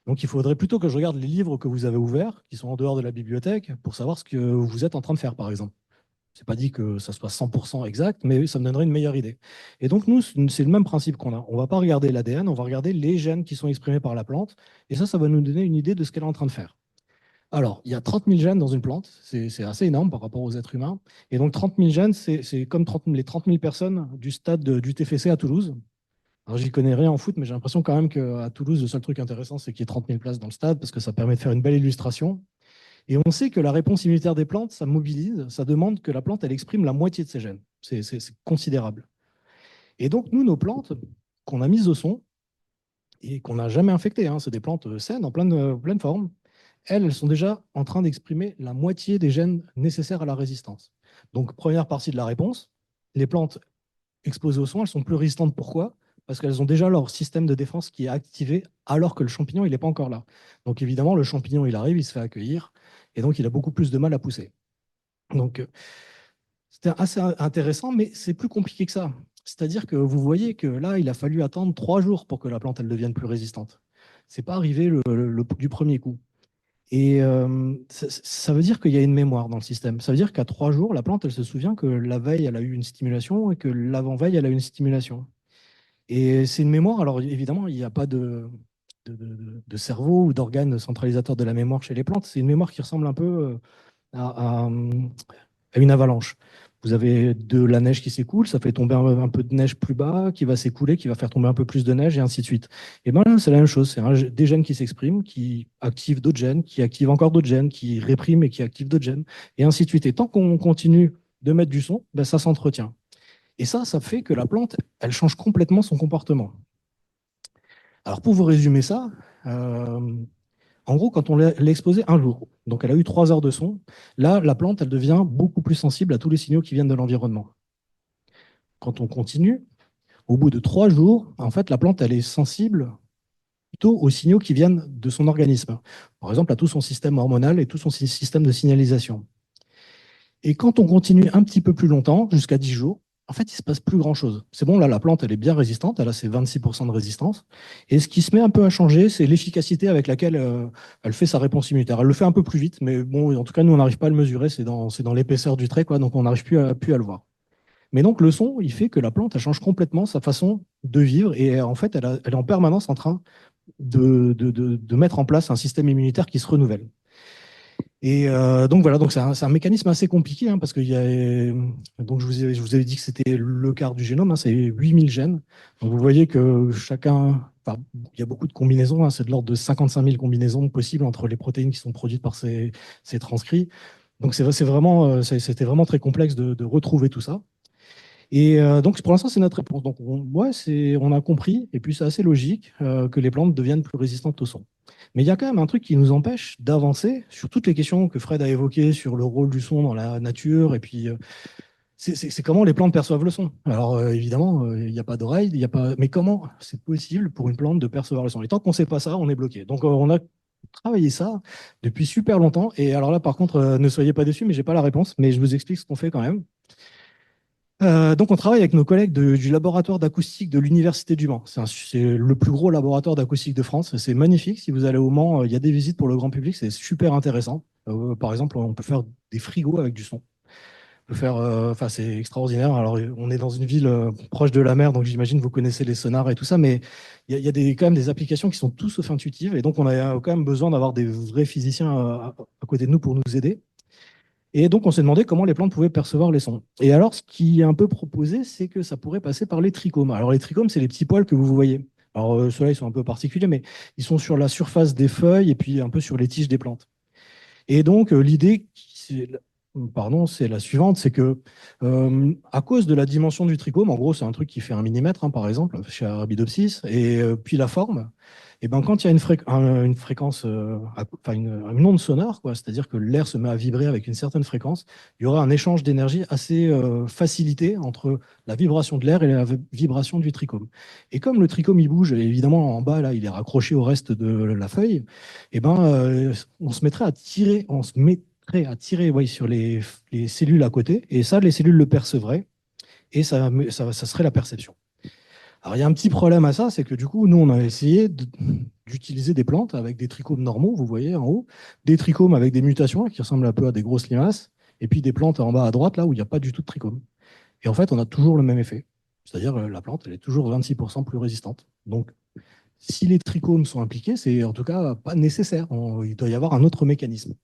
Donc il faudrait plutôt que je regarde les livres que vous avez ouverts, qui sont en dehors de la bibliothèque, pour savoir ce que vous êtes en train de faire, par exemple. C'est pas dit que ça soit 100% exact, mais ça me donnerait une meilleure idée. Et donc nous, c'est le même principe qu'on a. On va pas regarder l'ADN, on va regarder les gènes qui sont exprimés par la plante, et ça va nous donner une idée de ce qu'elle est en train de faire. Alors, il y a 30 000 gènes dans une plante, c'est assez énorme par rapport aux êtres humains. Et donc 30 000 gènes, c'est comme les 30 000 personnes du stade du TFC à Toulouse. Alors, j'y connais rien en foot, mais j'ai l'impression quand même qu'à Toulouse, le seul truc intéressant, c'est qu'il y ait 30 000 places dans le stade, parce que ça permet de faire une belle illustration. Et on sait que la réponse immunitaire des plantes, ça mobilise, ça demande que la plante, elle exprime la moitié de ses gènes. C'est considérable. Et donc, nous, nos plantes, qu'on a mises au son, et qu'on n'a jamais infectées, hein, c'est des plantes saines, en pleine forme, elles sont déjà en train d'exprimer la moitié des gènes nécessaires à la résistance. Donc, première partie de la réponse, les plantes exposées au son, elles sont plus résistantes. Pourquoi? Parce qu'elles ont déjà leur système de défense qui est activé alors que le champignon, il n'est pas encore là. Donc évidemment, le champignon, il arrive, il se fait accueillir, et donc il a beaucoup plus de mal à pousser. Donc c'était assez intéressant, mais c'est plus compliqué que ça. C'est-à-dire que vous voyez que là, il a fallu attendre 3 jours pour que la plante, elle devienne plus résistante. C'est pas arrivé du premier coup. Et ça veut dire qu'il y a une mémoire dans le système. Ça veut dire qu'à 3 jours, la plante, elle se souvient que la veille, elle a eu une stimulation et que l'avant-veille, elle a eu une stimulation. Et c'est une mémoire. Alors évidemment, il n'y a pas de cerveau ou d'organe centralisateur de la mémoire chez les plantes. C'est une mémoire qui ressemble un peu à une avalanche. Vous avez de la neige qui s'écoule, ça fait tomber un peu de neige plus bas, qui va s'écouler, qui va faire tomber un peu plus de neige, et ainsi de suite. Et bien là, c'est la même chose. C'est des gènes qui s'expriment, qui activent d'autres gènes, qui activent encore d'autres gènes, qui répriment et qui activent d'autres gènes, et ainsi de suite. Et tant qu'on continue de mettre du son, ben ça s'entretient. Et ça fait que la plante, elle change complètement son comportement. Alors pour vous résumer ça, en gros, quand on l'a exposée un jour, donc elle a eu 3 heures de son, là, la plante, elle devient beaucoup plus sensible à tous les signaux qui viennent de l'environnement. Quand on continue, au bout de 3 jours, en fait, la plante, elle est sensible plutôt aux signaux qui viennent de son organisme. Par exemple, à tout son système hormonal et tout son système de signalisation. Et quand on continue un petit peu plus longtemps, jusqu'à 10 jours, en fait, il ne se passe plus grand-chose. C'est bon, là, la plante, elle est bien résistante, elle a ses 26% de résistance. Et ce qui se met un peu à changer, c'est l'efficacité avec laquelle elle fait sa réponse immunitaire. Elle le fait un peu plus vite, mais bon, en tout cas, nous, on n'arrive pas à le mesurer, c'est dans l'épaisseur du trait, quoi, donc on n'arrive plus à le voir. Mais donc, le son, il fait que la plante, elle change complètement sa façon de vivre, et en fait, elle est en permanence en train de mettre en place un système immunitaire qui se renouvelle. Et donc voilà, donc c'est un mécanisme assez compliqué, hein, parce que donc je vous avais dit que c'était le quart du génome, hein, c'est 8000 gènes. Donc vous voyez que il y a beaucoup de combinaisons, hein, c'est de l'ordre de 55 000 combinaisons possibles entre les protéines qui sont produites par ces transcrits. Donc c'était vraiment très complexe de retrouver tout ça. Et donc, pour l'instant, c'est notre réponse. Donc, on a compris, et puis c'est assez logique que les plantes deviennent plus résistantes au son. Mais il y a quand même un truc qui nous empêche d'avancer sur toutes les questions que Fred a évoquées sur le rôle du son dans la nature, et puis c'est comment les plantes perçoivent le son. Alors, évidemment, il n'y a pas d'oreille, mais comment c'est possible pour une plante de percevoir le son? Et tant qu'on ne sait pas ça, on est bloqué. Donc, on a travaillé ça depuis super longtemps. Et alors là, par contre, ne soyez pas déçus, mais je n'ai pas la réponse, mais je vous explique ce qu'on fait quand même. Donc, on travaille avec nos collègues du laboratoire d'acoustique de l'Université du Mans. C'est le plus gros laboratoire d'acoustique de France. C'est magnifique. Si vous allez au Mans, il y a des visites pour le grand public. C'est super intéressant. Par exemple, on peut faire des frigos avec du son. On peut faire, c'est extraordinaire. Alors, on est dans une ville proche de la mer, donc j'imagine que vous connaissez les sonars et tout ça, mais il y a quand même des applications qui sont tout sauf intuitives. Et donc, on a quand même besoin d'avoir des vrais physiciens à côté de nous pour nous aider. Et donc, on s'est demandé comment les plantes pouvaient percevoir les sons. Et alors, ce qui est un peu proposé, c'est que ça pourrait passer par les trichomes. Alors, les trichomes, c'est les petits poils que vous voyez. Alors, ceux-là, ils sont un peu particuliers, mais ils sont sur la surface des feuilles et puis un peu sur les tiges des plantes. Et donc, l'idée, c'est la suivante, c'est que à cause de la dimension du trichome, en gros, c'est un truc qui fait 1 mm, par exemple, chez Arabidopsis, et puis la forme, et ben, quand il y a une fréquence, enfin une onde sonore, quoi, c'est-à-dire que l'air se met à vibrer avec une certaine fréquence, il y aura un échange d'énergie assez facilité entre la vibration de l'air et la vibration du trichome. Et comme le trichome, il bouge, et évidemment, en bas, là, il est raccroché au reste de la feuille, et ben, on se mettrait à tirer, oui, sur les cellules à côté, et ça, les cellules le percevraient, et ça serait la perception. Alors, il y a un petit problème à ça, c'est que du coup, nous, on a essayé d'utiliser des plantes avec des trichomes normaux, vous voyez en haut, des trichomes avec des mutations qui ressemblent un peu à des grosses limaces, et puis des plantes en bas à droite, là où il n'y a pas du tout de trichome. Et en fait, on a toujours le même effet. C'est-à-dire la plante, elle est toujours 26% plus résistante. Donc, si les trichomes sont impliqués, c'est en tout cas pas nécessaire. Il doit y avoir un autre mécanisme.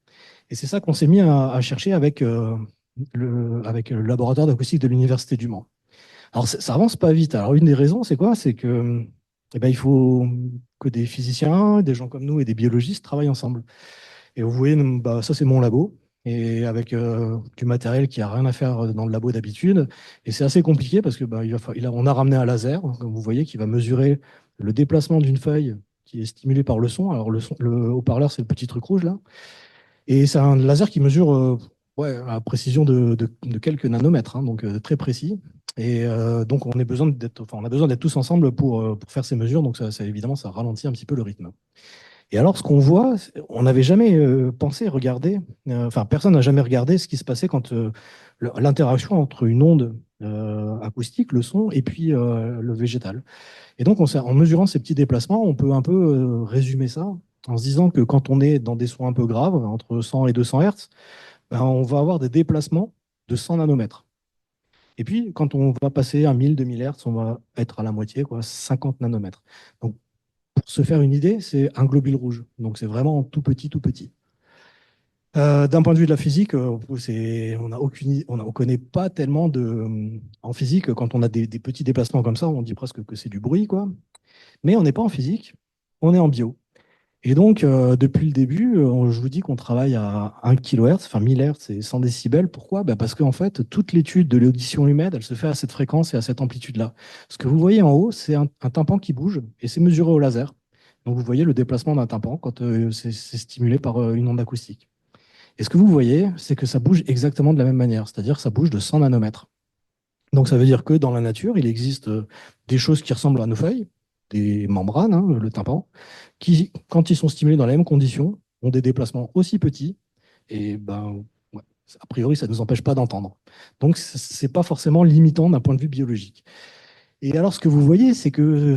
Et c'est ça qu'on s'est mis à chercher avec le laboratoire d'acoustique de l'Université du Mans. Alors, ça avance pas vite. Alors, une des raisons, c'est quoi? C'est que il faut que des physiciens, des gens comme nous et des biologistes travaillent ensemble. Et vous voyez, bah, ça, c'est mon labo. Et avec du matériel qui n'a rien à faire dans le labo d'habitude. Et c'est assez compliqué parce que on a ramené un laser, comme vous voyez, qui va mesurer le déplacement d'une feuille qui est stimulée par le son. Alors, le haut-parleur, c'est le petit truc rouge là. Et c'est un laser qui mesure à précision de quelques nanomètres, hein, donc très précis. Et donc, on a besoin d'être tous ensemble pour faire ces mesures. Donc, évidemment, ça ralentit un petit peu le rythme. Et alors, ce qu'on voit, on n'avait jamais pensé regarder, personne n'a jamais regardé ce qui se passait quand l'interaction entre une onde acoustique, le son, et puis le végétal. Et donc, en mesurant ces petits déplacements, on peut un peu résumer ça en se disant que quand on est dans des sons un peu graves, entre 100 et 200 Hertz, ben, on va avoir des déplacements de 100 nanomètres. Et puis, quand on va passer à 1000, 2000 Hertz, on va être à la moitié, 50 nanomètres. Donc, pour se faire une idée, c'est un globule rouge. Donc, c'est vraiment tout petit, tout petit. D'un point de vue de la physique, on ne connaît pas tellement en physique, quand on a des petits déplacements comme ça, on dit presque que c'est du bruit, quoi. Mais on n'est pas en physique, on est en bio. Et donc, depuis le début, je vous dis qu'on travaille à 1 kHz, enfin 1000 Hz et 100 décibels. Pourquoi? Parce qu'en fait, toute l'étude de l'audition humaine, elle se fait à cette fréquence et à cette amplitude-là. Ce que vous voyez en haut, c'est un tympan qui bouge et c'est mesuré au laser. Donc, vous voyez le déplacement d'un tympan quand c'est stimulé par une onde acoustique. Et ce que vous voyez, c'est que ça bouge exactement de la même manière, c'est-à-dire que ça bouge de 100 nanomètres. Donc, ça veut dire que dans la nature, il existe des choses qui ressemblent à nos feuilles, des membranes, hein, le tympan, qui, quand ils sont stimulés dans les mêmes conditions, ont des déplacements aussi petits. Et ben, ouais, a priori, ça ne nous empêche pas d'entendre. Donc, ce n'est pas forcément limitant d'un point de vue biologique. Et alors, ce que vous voyez, c'est que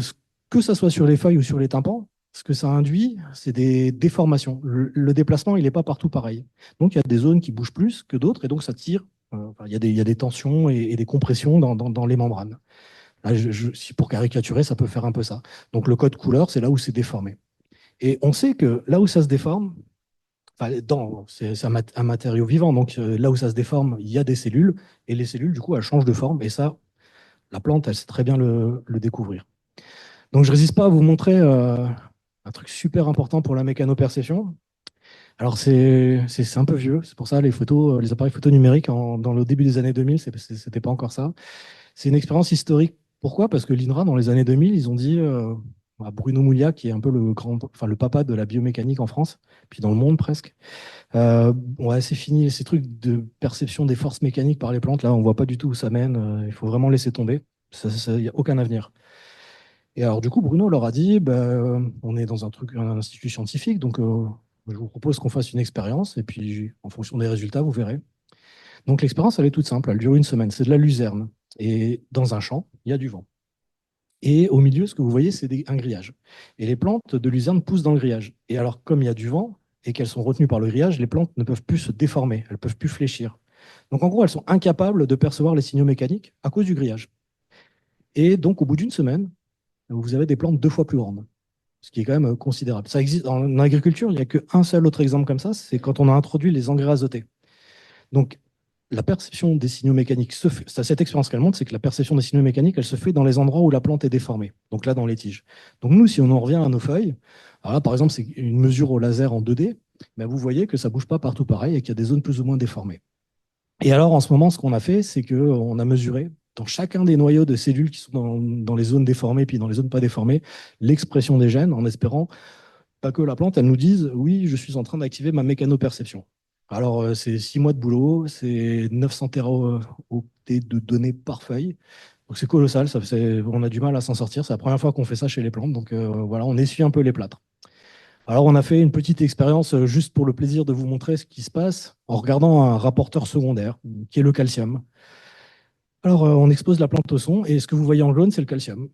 ça soit sur les feuilles ou sur les tympans, ce que ça induit, c'est des déformations. Le déplacement, il n'est pas partout pareil. Donc, il y a des zones qui bougent plus que d'autres, et donc ça tire. Il y a des tensions et des compressions dans les membranes. Là, si pour caricaturer, ça peut faire un peu ça. Donc, le code couleur, c'est là où c'est déformé. Et on sait que là où ça se déforme, c'est un matériau vivant, donc là où ça se déforme, il y a des cellules, et les cellules, du coup, elles changent de forme, et ça, la plante, elle sait très bien le découvrir. Donc, je ne résiste pas à vous montrer un truc super important pour la mécanoperception. Alors, c'est un peu vieux, c'est pour ça les photos, les appareils photo numériques dans le début des années 2000, ce n'était pas encore ça. C'est une expérience historique. Pourquoi? Parce que l'INRA, dans les années 2000, ils ont dit à Bruno Mouliac, qui est un peu le papa de la biomécanique en France, puis dans le monde presque, ouais, c'est fini, ces trucs de perception des forces mécaniques par les plantes, là, on ne voit pas du tout où ça mène, il faut vraiment laisser tomber, il n'y a aucun avenir. Et alors, du coup, Bruno leur a dit, on est dans un institut scientifique, donc je vous propose qu'on fasse une expérience, et puis en fonction des résultats, vous verrez. Donc l'expérience, elle est toute simple, elle dure une semaine, c'est de la luzerne. Et dans un champ, il y a du vent. Et au milieu, ce que vous voyez, c'est un grillage. Et les plantes de luzerne poussent dans le grillage. Et alors, comme il y a du vent et qu'elles sont retenues par le grillage, les plantes ne peuvent plus se déformer, elles ne peuvent plus fléchir. Donc en gros, elles sont incapables de percevoir les signaux mécaniques à cause du grillage. Et donc, au bout d'une semaine, vous avez des plantes 2 fois plus grandes, ce qui est quand même considérable. Ça existe en agriculture, il n'y a qu'un seul autre exemple comme ça, c'est quand on a introduit les engrais azotés. Donc, la perception des signaux mécaniques se fait, cette expérience qu'elle montre, c'est que la perception des signaux mécaniques, elle se fait dans les endroits où la plante est déformée, donc là, dans les tiges. Donc nous, si on en revient à nos feuilles, alors là, par exemple, c'est une mesure au laser en 2D, mais vous voyez que ça ne bouge pas partout pareil et qu'il y a des zones plus ou moins déformées. Et alors, en ce moment, ce qu'on a fait, c'est qu'on a mesuré dans chacun des noyaux de cellules qui sont dans les zones déformées, puis dans les zones pas déformées, l'expression des gènes, en espérant pas que la plante, elle nous dise, oui, je suis en train d'activer ma mécanoperception. Alors, c'est 6 mois de boulot, c'est 900 téraoctets de données par feuille. Donc, c'est colossal, on a du mal à s'en sortir. C'est la première fois qu'on fait ça chez les plantes. Donc, voilà, on essuie un peu les plâtres. Alors, on a fait une petite expérience juste pour le plaisir de vous montrer ce qui se passe en regardant un rapporteur secondaire, qui est le calcium. Alors, on expose la plante au son, et ce que vous voyez en jaune, c'est le calcium.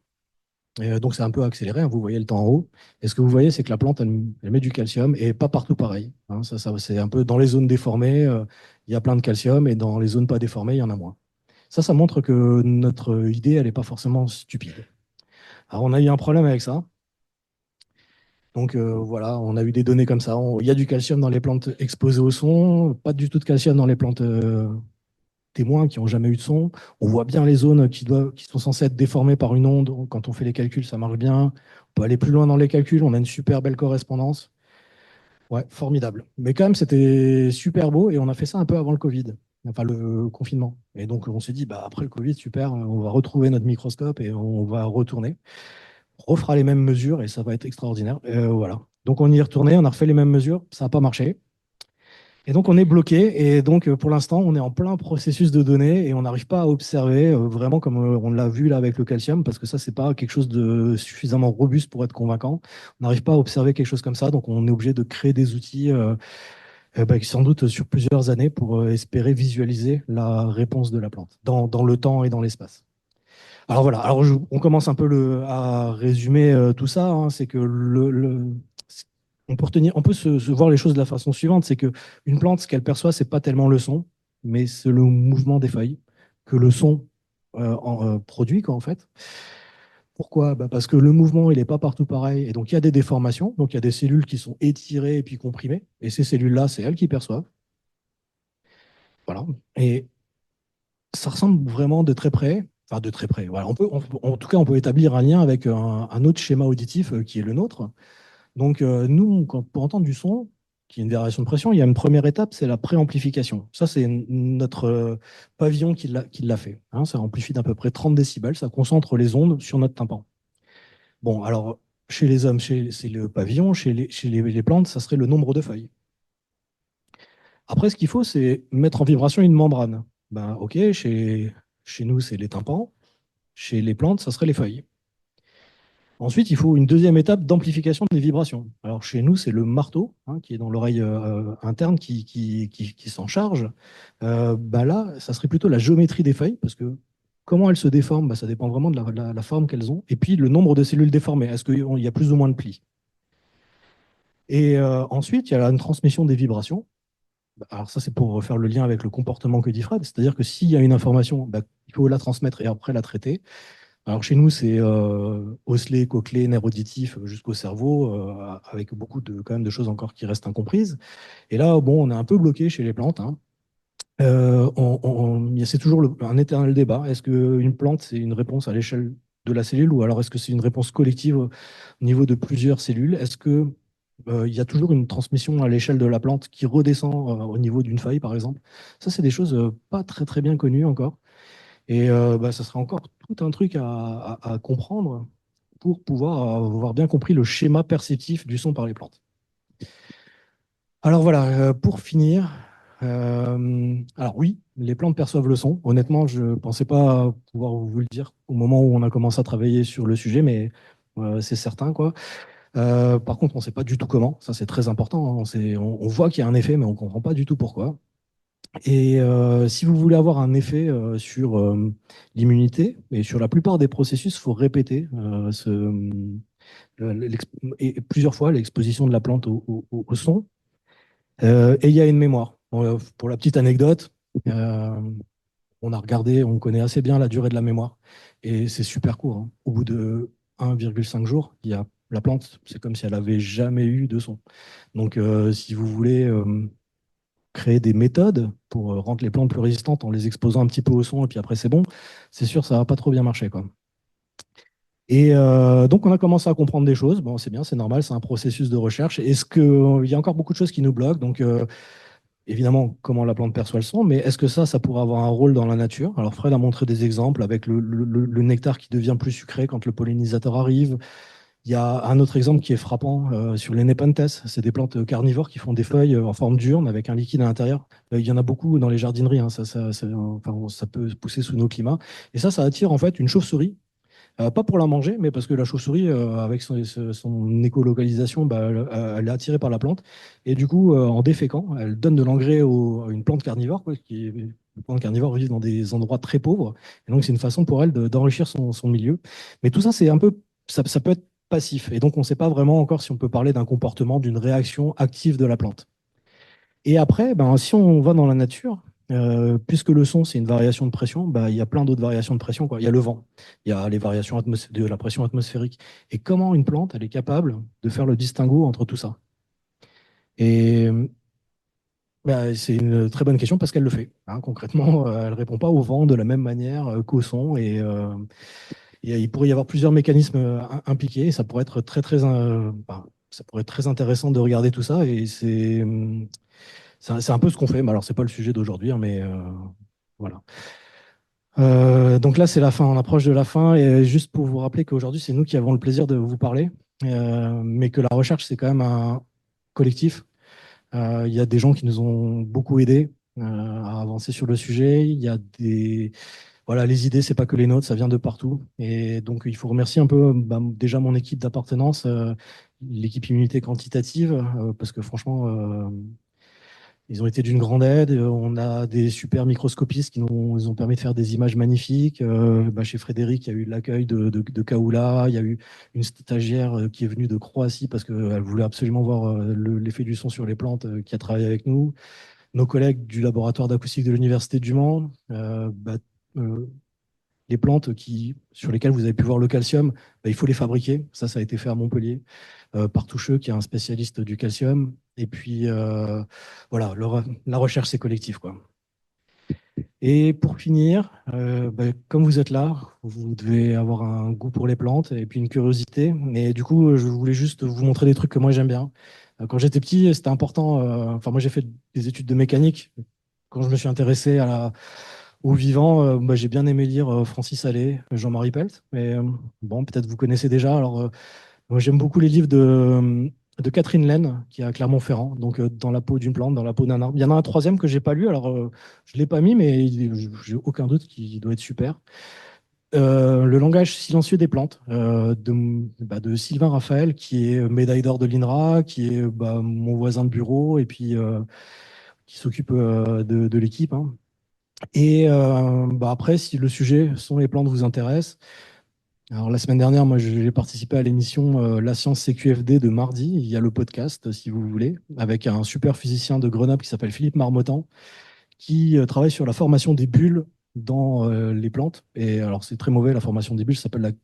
Et donc, c'est un peu accéléré, hein, vous voyez le temps en haut. Et ce que vous voyez, c'est que la plante, elle met du calcium, et pas partout pareil. Hein. C'est un peu dans les zones déformées, il y a plein de calcium, et dans les zones pas déformées, il y en a moins. Ça montre que notre idée, elle n'est pas forcément stupide. Alors, on a eu un problème avec ça. Donc voilà, on a eu des données comme ça. Il y a du calcium dans les plantes exposées au son, pas du tout de calcium dans les plantes témoins qui n'ont jamais eu de son. On voit bien les zones qui sont censées être déformées par une onde. Quand on fait les calculs, ça marche bien. On peut aller plus loin dans les calculs, on a une super belle correspondance. Ouais, formidable. Mais quand même, c'était super beau et on a fait ça un peu avant le Covid, enfin le confinement. Et donc on s'est dit, bah, après le Covid, super, on va retrouver notre microscope et on va retourner. On refera les mêmes mesures et ça va être extraordinaire. Voilà. Donc on y est retourné, on a refait les mêmes mesures, ça n'a pas marché. Et donc on est bloqué. Et donc pour l'instant, on est en plein processus de données et on n'arrive pas à observer vraiment comme on l'a vu là avec le calcium, parce que ça, c'est pas quelque chose de suffisamment robuste pour être convaincant. On n'arrive pas à observer quelque chose comme ça, donc on est obligé de créer des outils sans doute sur plusieurs années pour espérer visualiser la réponse de la plante dans le temps et dans l'espace. Alors voilà, on commence un peu à résumer tout ça. Hein. C'est que on peut se voir les choses de la façon suivante, c'est que une plante, ce qu'elle perçoit, c'est pas tellement le son, mais c'est le mouvement des feuilles que le son produit, quoi, en fait. Pourquoi? Bah, parce que le mouvement, il n'est pas partout pareil, et donc il y a des déformations, donc il y a des cellules qui sont étirées et puis comprimées, et ces cellules-là, c'est elles qui perçoivent. Voilà. Et ça ressemble vraiment de très près, enfin de très près. Voilà. En tout cas, on peut établir un lien avec un autre schéma auditif qui est le nôtre. Donc, nous, pour entendre du son, qui est une variation de pression, il y a une première étape, c'est la préamplification. Ça, c'est notre pavillon qui l'a fait. Hein. Ça amplifie d'à peu près 30 décibels, ça concentre les ondes sur notre tympan. Bon, alors, chez les hommes, c'est le pavillon, chez les plantes, ça serait le nombre de feuilles. Après, ce qu'il faut, c'est mettre en vibration une membrane. Ben, OK, chez nous, c'est les tympans. Chez les plantes, ça serait les feuilles. Ensuite, il faut une deuxième étape d'amplification des vibrations. Alors, chez nous, c'est le marteau hein, qui est dans l'oreille interne qui s'en charge. Là, ça serait plutôt la géométrie des feuilles, parce que comment elles se déforment, ça dépend vraiment de la forme qu'elles ont. Et puis, le nombre de cellules déformées. Est-ce qu'il y a plus ou moins de plis? Et ensuite, il y a une transmission des vibrations. Alors ça, c'est pour faire le lien avec le comportement que dit Fred. C'est-à-dire que s'il y a une information, il faut la transmettre et après la traiter. Alors chez nous, c'est osselet, cochlée, nerf auditif jusqu'au cerveau, avec beaucoup quand même de choses encore qui restent incomprises. Et là, bon, on est un peu bloqué chez les plantes. Hein. C'est toujours un éternel débat. Est-ce qu'une plante, c'est une réponse à l'échelle de la cellule ou alors est-ce que c'est une réponse collective au niveau de plusieurs cellules? Est-ce que il y a toujours une transmission à l'échelle de la plante qui redescend au niveau d'une feuille, par exemple? Ça, c'est des choses pas très très bien connues encore. Et ça serait encore tout un truc à comprendre pour pouvoir avoir bien compris le schéma perceptif du son par les plantes. Alors voilà, pour finir, alors oui, les plantes perçoivent le son. Honnêtement, je ne pensais pas pouvoir vous le dire au moment où on a commencé à travailler sur le sujet, mais c'est certain, quoi. Par contre, on ne sait pas du tout comment. Ça, c'est très important. Hein. On voit qu'il y a un effet, mais on ne comprend pas du tout pourquoi. Et si vous voulez avoir un effet sur l'immunité, et sur la plupart des processus, il faut répéter et plusieurs fois l'exposition de la plante au son. Et il y a une mémoire. Bon, pour la petite anecdote, on a regardé, on connaît assez bien la durée de la mémoire. Et c'est super court. Hein. Au bout de 1,5 jours, la plante, c'est comme si elle n'avait jamais eu de son. Donc, si vous voulez créer des méthodes pour rendre les plantes plus résistantes en les exposant un petit peu au son, et puis après c'est bon, c'est sûr, ça ne va pas trop bien marcher, quoi. Et donc, on a commencé à comprendre des choses. Bon, c'est bien, c'est normal, c'est un processus de recherche. Est-ce qu'il y a encore beaucoup de choses qui nous bloquent? Donc, évidemment, comment la plante perçoit le son, mais est-ce que ça pourrait avoir un rôle dans la nature? Alors, Fred a montré des exemples avec le nectar qui devient plus sucré quand le pollinisateur arrive. Il y a un autre exemple qui est frappant sur les Nepenthes. C'est des plantes carnivores qui font des feuilles en forme d'urne avec un liquide à l'intérieur. Il y en a beaucoup dans les jardineries, hein. Enfin, ça peut pousser sous nos climats. Et ça attire en fait une chauve-souris. Pas pour la manger, mais parce que la chauve-souris, avec son écolocalisation, bah, elle est attirée par la plante. Et du coup, en déféquant, elle donne de l'engrais à une plante carnivore, quoi, les plantes carnivores vivent dans des endroits très pauvres. Et donc, c'est une façon pour elle d'enrichir son milieu. Mais tout ça, c'est un peu, ça peut être passif. Et donc, on ne sait pas vraiment encore si on peut parler d'un comportement, d'une réaction active de la plante. Et après, ben, si on va dans la nature, puisque le son, c'est une variation de pression, ben, il y a plein d'autres variations de pression, quoi. Il y a le vent, il y a les variations de la pression atmosphérique. Et comment une plante, elle est capable de faire le distinguo entre tout ça? Et ben, c'est une très bonne question parce qu'elle le fait, hein. Concrètement, elle ne répond pas au vent de la même manière qu'au son. Et il pourrait y avoir plusieurs mécanismes impliqués. Et ça pourrait être ça pourrait être très intéressant de regarder tout ça. Et c'est un peu ce qu'on fait. Mais alors, c'est pas le sujet d'aujourd'hui, hein, mais voilà. Donc là, c'est la fin. On approche de la fin. Et juste pour vous rappeler qu'aujourd'hui, c'est nous qui avons le plaisir de vous parler, mais que la recherche, c'est quand même un collectif. Il y a des gens qui nous ont beaucoup aidés à avancer sur le sujet. Il y a voilà, les idées, c'est pas que les nôtres, ça vient de partout. Et donc, il faut remercier un peu déjà mon équipe d'appartenance, l'équipe immunité quantitative, parce que franchement, ils ont été d'une grande aide. On a des super microscopistes qui nous ont permis de faire des images magnifiques. Chez Frédéric, il y a eu l'accueil de Kaoula. Il y a eu une stagiaire qui est venue de Croatie parce qu'elle voulait absolument voir l'effet du son sur les plantes, qui a travaillé avec nous. Nos collègues du laboratoire d'acoustique de l'Université du Mans. Les plantes sur lesquelles vous avez pu voir le calcium, il faut les fabriquer. Ça a été fait à Montpellier par Toucheux, qui est un spécialiste du calcium. Et puis, voilà, la recherche, c'est collectif, quoi. Et pour finir, comme vous êtes là, vous devez avoir un goût pour les plantes et puis une curiosité. Mais du coup, je voulais juste vous montrer des trucs que moi, j'aime bien. Quand j'étais petit, c'était important. Enfin, moi, j'ai fait des études de mécanique. Quand je me suis intéressé au vivant, j'ai bien aimé lire Francis Allais, Jean-Marie Pelt. Mais bon, peut-être vous connaissez déjà. Alors, moi, j'aime beaucoup les livres de Catherine Laine, qui est à Clermont-Ferrand, donc Dans la peau d'une plante, dans la peau d'un arbre. Il y en a un troisième que j'ai pas lu, alors je l'ai pas mis, mais j'ai aucun doute qu'il doit être super. Le langage silencieux des plantes, de Sylvain Raphaël, qui est médaille d'or de l'INRA, qui est mon voisin de bureau et puis qui s'occupe de l'équipe, hein. Et après, si le sujet sont les plantes vous intéresse, alors la semaine dernière, moi j'ai participé à l'émission La Science CQFD de mardi. Il y a le podcast, si vous voulez, avec un super physicien de Grenoble qui s'appelle Philippe Marmottan, qui travaille sur la formation des bulles dans les plantes. Et alors c'est très mauvais, la formation des bulles, ça s'appelle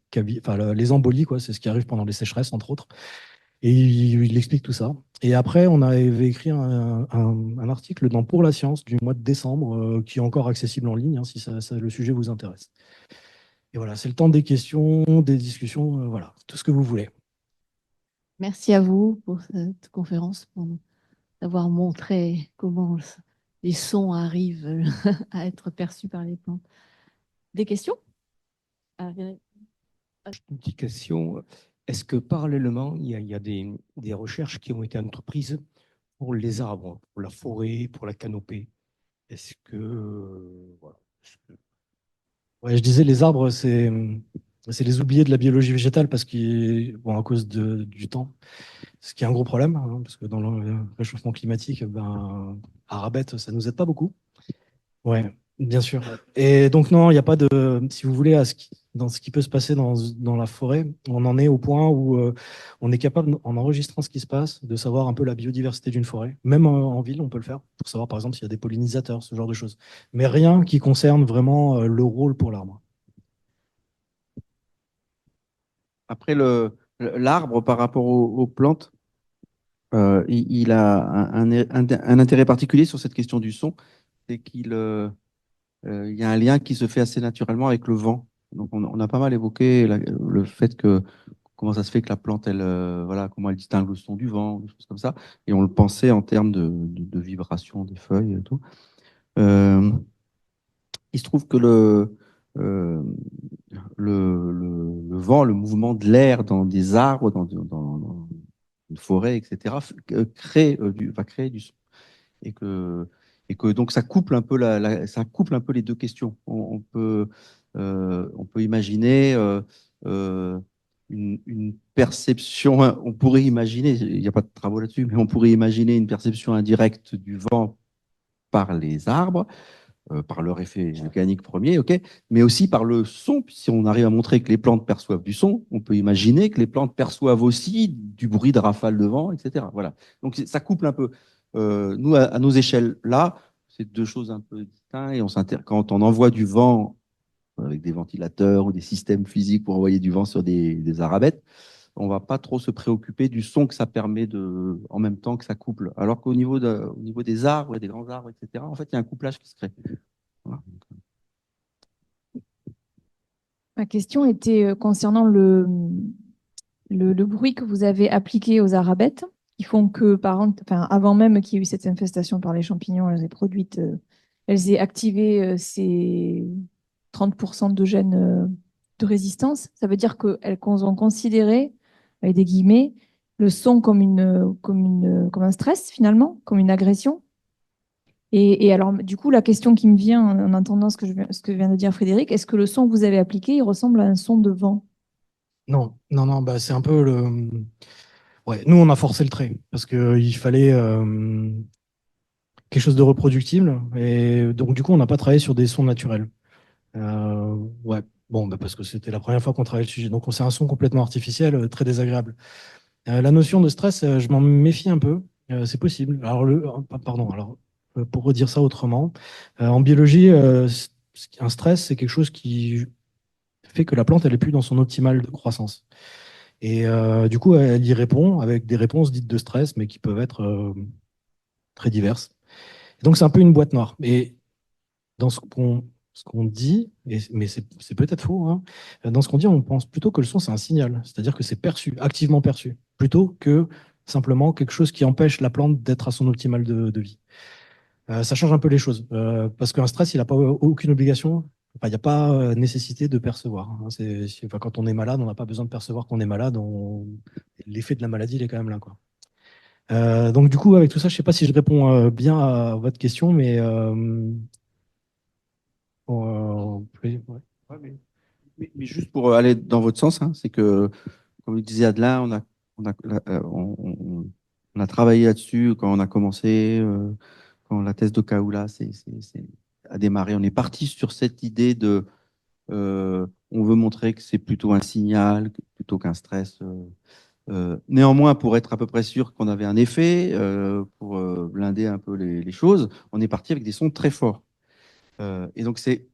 les embolies, quoi. C'est ce qui arrive pendant les sécheresses, entre autres. Et il explique tout ça. Et après, on avait écrit un article dans Pour la Science du mois de décembre, qui est encore accessible en ligne, hein, si le sujet vous intéresse. Et voilà, c'est le temps des questions, des discussions, voilà, tout ce que vous voulez. Merci à vous pour cette conférence, pour nous avoir montré comment les sons arrivent à être perçus par les plantes. Des questions? Une petite question. Est-ce que parallèlement, il y a des recherches qui ont été entreprises pour les arbres, pour la forêt, pour la canopée? Est-ce que, voilà. Ouais, je disais, les arbres, c'est les oubliés de la biologie végétale parce à cause du temps, ce qui est un gros problème, hein, parce que dans le réchauffement climatique, à rabette, ça nous aide pas beaucoup. Ouais, bien sûr. Et donc, non, il n'y a pas de. Si vous voulez, dans ce qui peut se passer dans la forêt, on en est au point où on est capable, en enregistrant ce qui se passe, de savoir un peu la biodiversité d'une forêt. Même en ville, on peut le faire, pour savoir, par exemple, s'il y a des pollinisateurs, ce genre de choses. Mais rien qui concerne vraiment le rôle pour l'arbre. Après, l'arbre par rapport aux plantes, il a un intérêt particulier sur cette question du son, c'est il y a un lien qui se fait assez naturellement avec le vent. Donc, on a pas mal évoqué le fait que comment ça se fait que la plante, voilà, comment elle distingue le son du vent, des choses comme ça. Et on le pensait en termes de vibration des feuilles et tout. Euh, il se trouve que euh, le vent, le mouvement de l'air dans des arbres, dans une forêt, etc., va créer du son. Et que donc ça couple un peu, ça couple un peu les deux questions. On peut imaginer une perception, on pourrait imaginer, il n'y a pas de travaux là-dessus, mais on pourrait imaginer une perception indirecte du vent par les arbres, par leur effet mécanique premier, ok, mais aussi par le son. Si on arrive à montrer que les plantes perçoivent du son, on peut imaginer que les plantes perçoivent aussi du bruit de rafale de vent, etc. Voilà. Donc ça couple un peu. Nous, à nos échelles, là, c'est deux choses un peu distinctes. Et quand on envoie du vent avec des ventilateurs ou des systèmes physiques pour envoyer du vent sur des arabettes, on va pas trop se préoccuper du son que ça permet en même temps que ça couple. Alors qu'au au niveau des arbres et des grands arbres, etc., en fait, il y a un couplage qui se crée. Voilà. Ma question était concernant le bruit que vous avez appliqué aux arabettes, qui font que, avant même qu'il y ait eu cette infestation par les champignons, elles aient activé ces 30% de gènes de résistance. Ça veut dire qu'elles ont considéré, avec des guillemets, le son comme un stress finalement, comme une agression. Et alors, du coup, la question qui me vient en entendant ce que vient de dire Frédéric, est-ce que le son que vous avez appliqué, il ressemble à un son de vent? Non, non, non, bah, c'est un peu le. Ouais, nous, on a forcé le trait parce qu'il fallait quelque chose de reproductible. Et donc, du coup, on n'a pas travaillé sur des sons naturels. Ouais, bon, bah, parce que c'était la première fois qu'on travaillait le sujet. Donc, c'est un son complètement artificiel, très désagréable. La notion de stress, je m'en méfie un peu. C'est possible. Alors, pardon, alors, pour redire ça autrement, en biologie, un stress, c'est quelque chose qui fait que la plante, elle est plus dans son optimal de croissance. Et du coup, elle y répond avec des réponses dites de stress, mais qui peuvent être très diverses. Et donc, c'est un peu une boîte noire. Et dans ce qu'on dit, mais c'est peut-être faux, hein, dans ce qu'on dit, on pense plutôt que le son, c'est un signal. C'est-à-dire que c'est perçu, activement perçu, plutôt que simplement quelque chose qui empêche la plante d'être à son optimal de vie. Ça change un peu les choses, parce qu'un stress, il n'a pas aucune obligation. Enfin, il n'y a pas nécessité de percevoir, hein. Enfin, quand on est malade, on n'a pas besoin de percevoir qu'on est malade. L'effet de la maladie, il est quand même là, quoi. Donc du coup, avec tout ça, je ne sais pas si je réponds bien à votre question, mais ouais. Ouais, mais juste pour aller dans votre sens, hein, c'est que, comme le disait Adelin, on a travaillé là-dessus quand on a commencé, quand la thèse de Kaoula a démarré. On est parti sur cette idée on veut montrer que c'est plutôt un signal plutôt qu'un stress. Néanmoins, pour être à peu près sûr qu'on avait un effet, pour blinder un peu les choses, on est parti avec des sons très forts. Et donc, c'est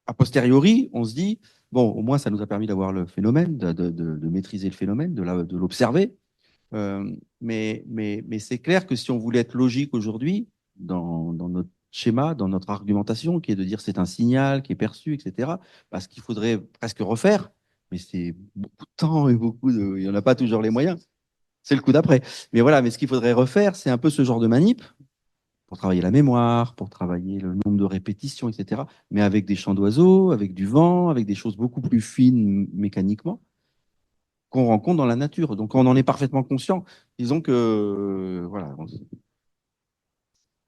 a posteriori, on se dit, bon, au moins, ça nous a permis d'avoir le phénomène, de maîtriser le phénomène, de l'observer. Mais c'est clair que si on voulait être logique aujourd'hui, dans notre schéma, dans notre argumentation, qui est de dire c'est un signal qui est perçu, etc., parce qu'il faudrait presque refaire, mais c'est beaucoup de temps et il n'y en a pas toujours les moyens. C'est le coup d'après. Mais voilà, mais ce qu'il faudrait refaire, c'est un peu ce genre de manip pour travailler la mémoire, pour travailler le nombre de répétitions, etc. Mais avec des chants d'oiseaux, avec du vent, avec des choses beaucoup plus fines mécaniquement qu'on rencontre dans la nature. Donc, on en est parfaitement conscient. Disons que, voilà,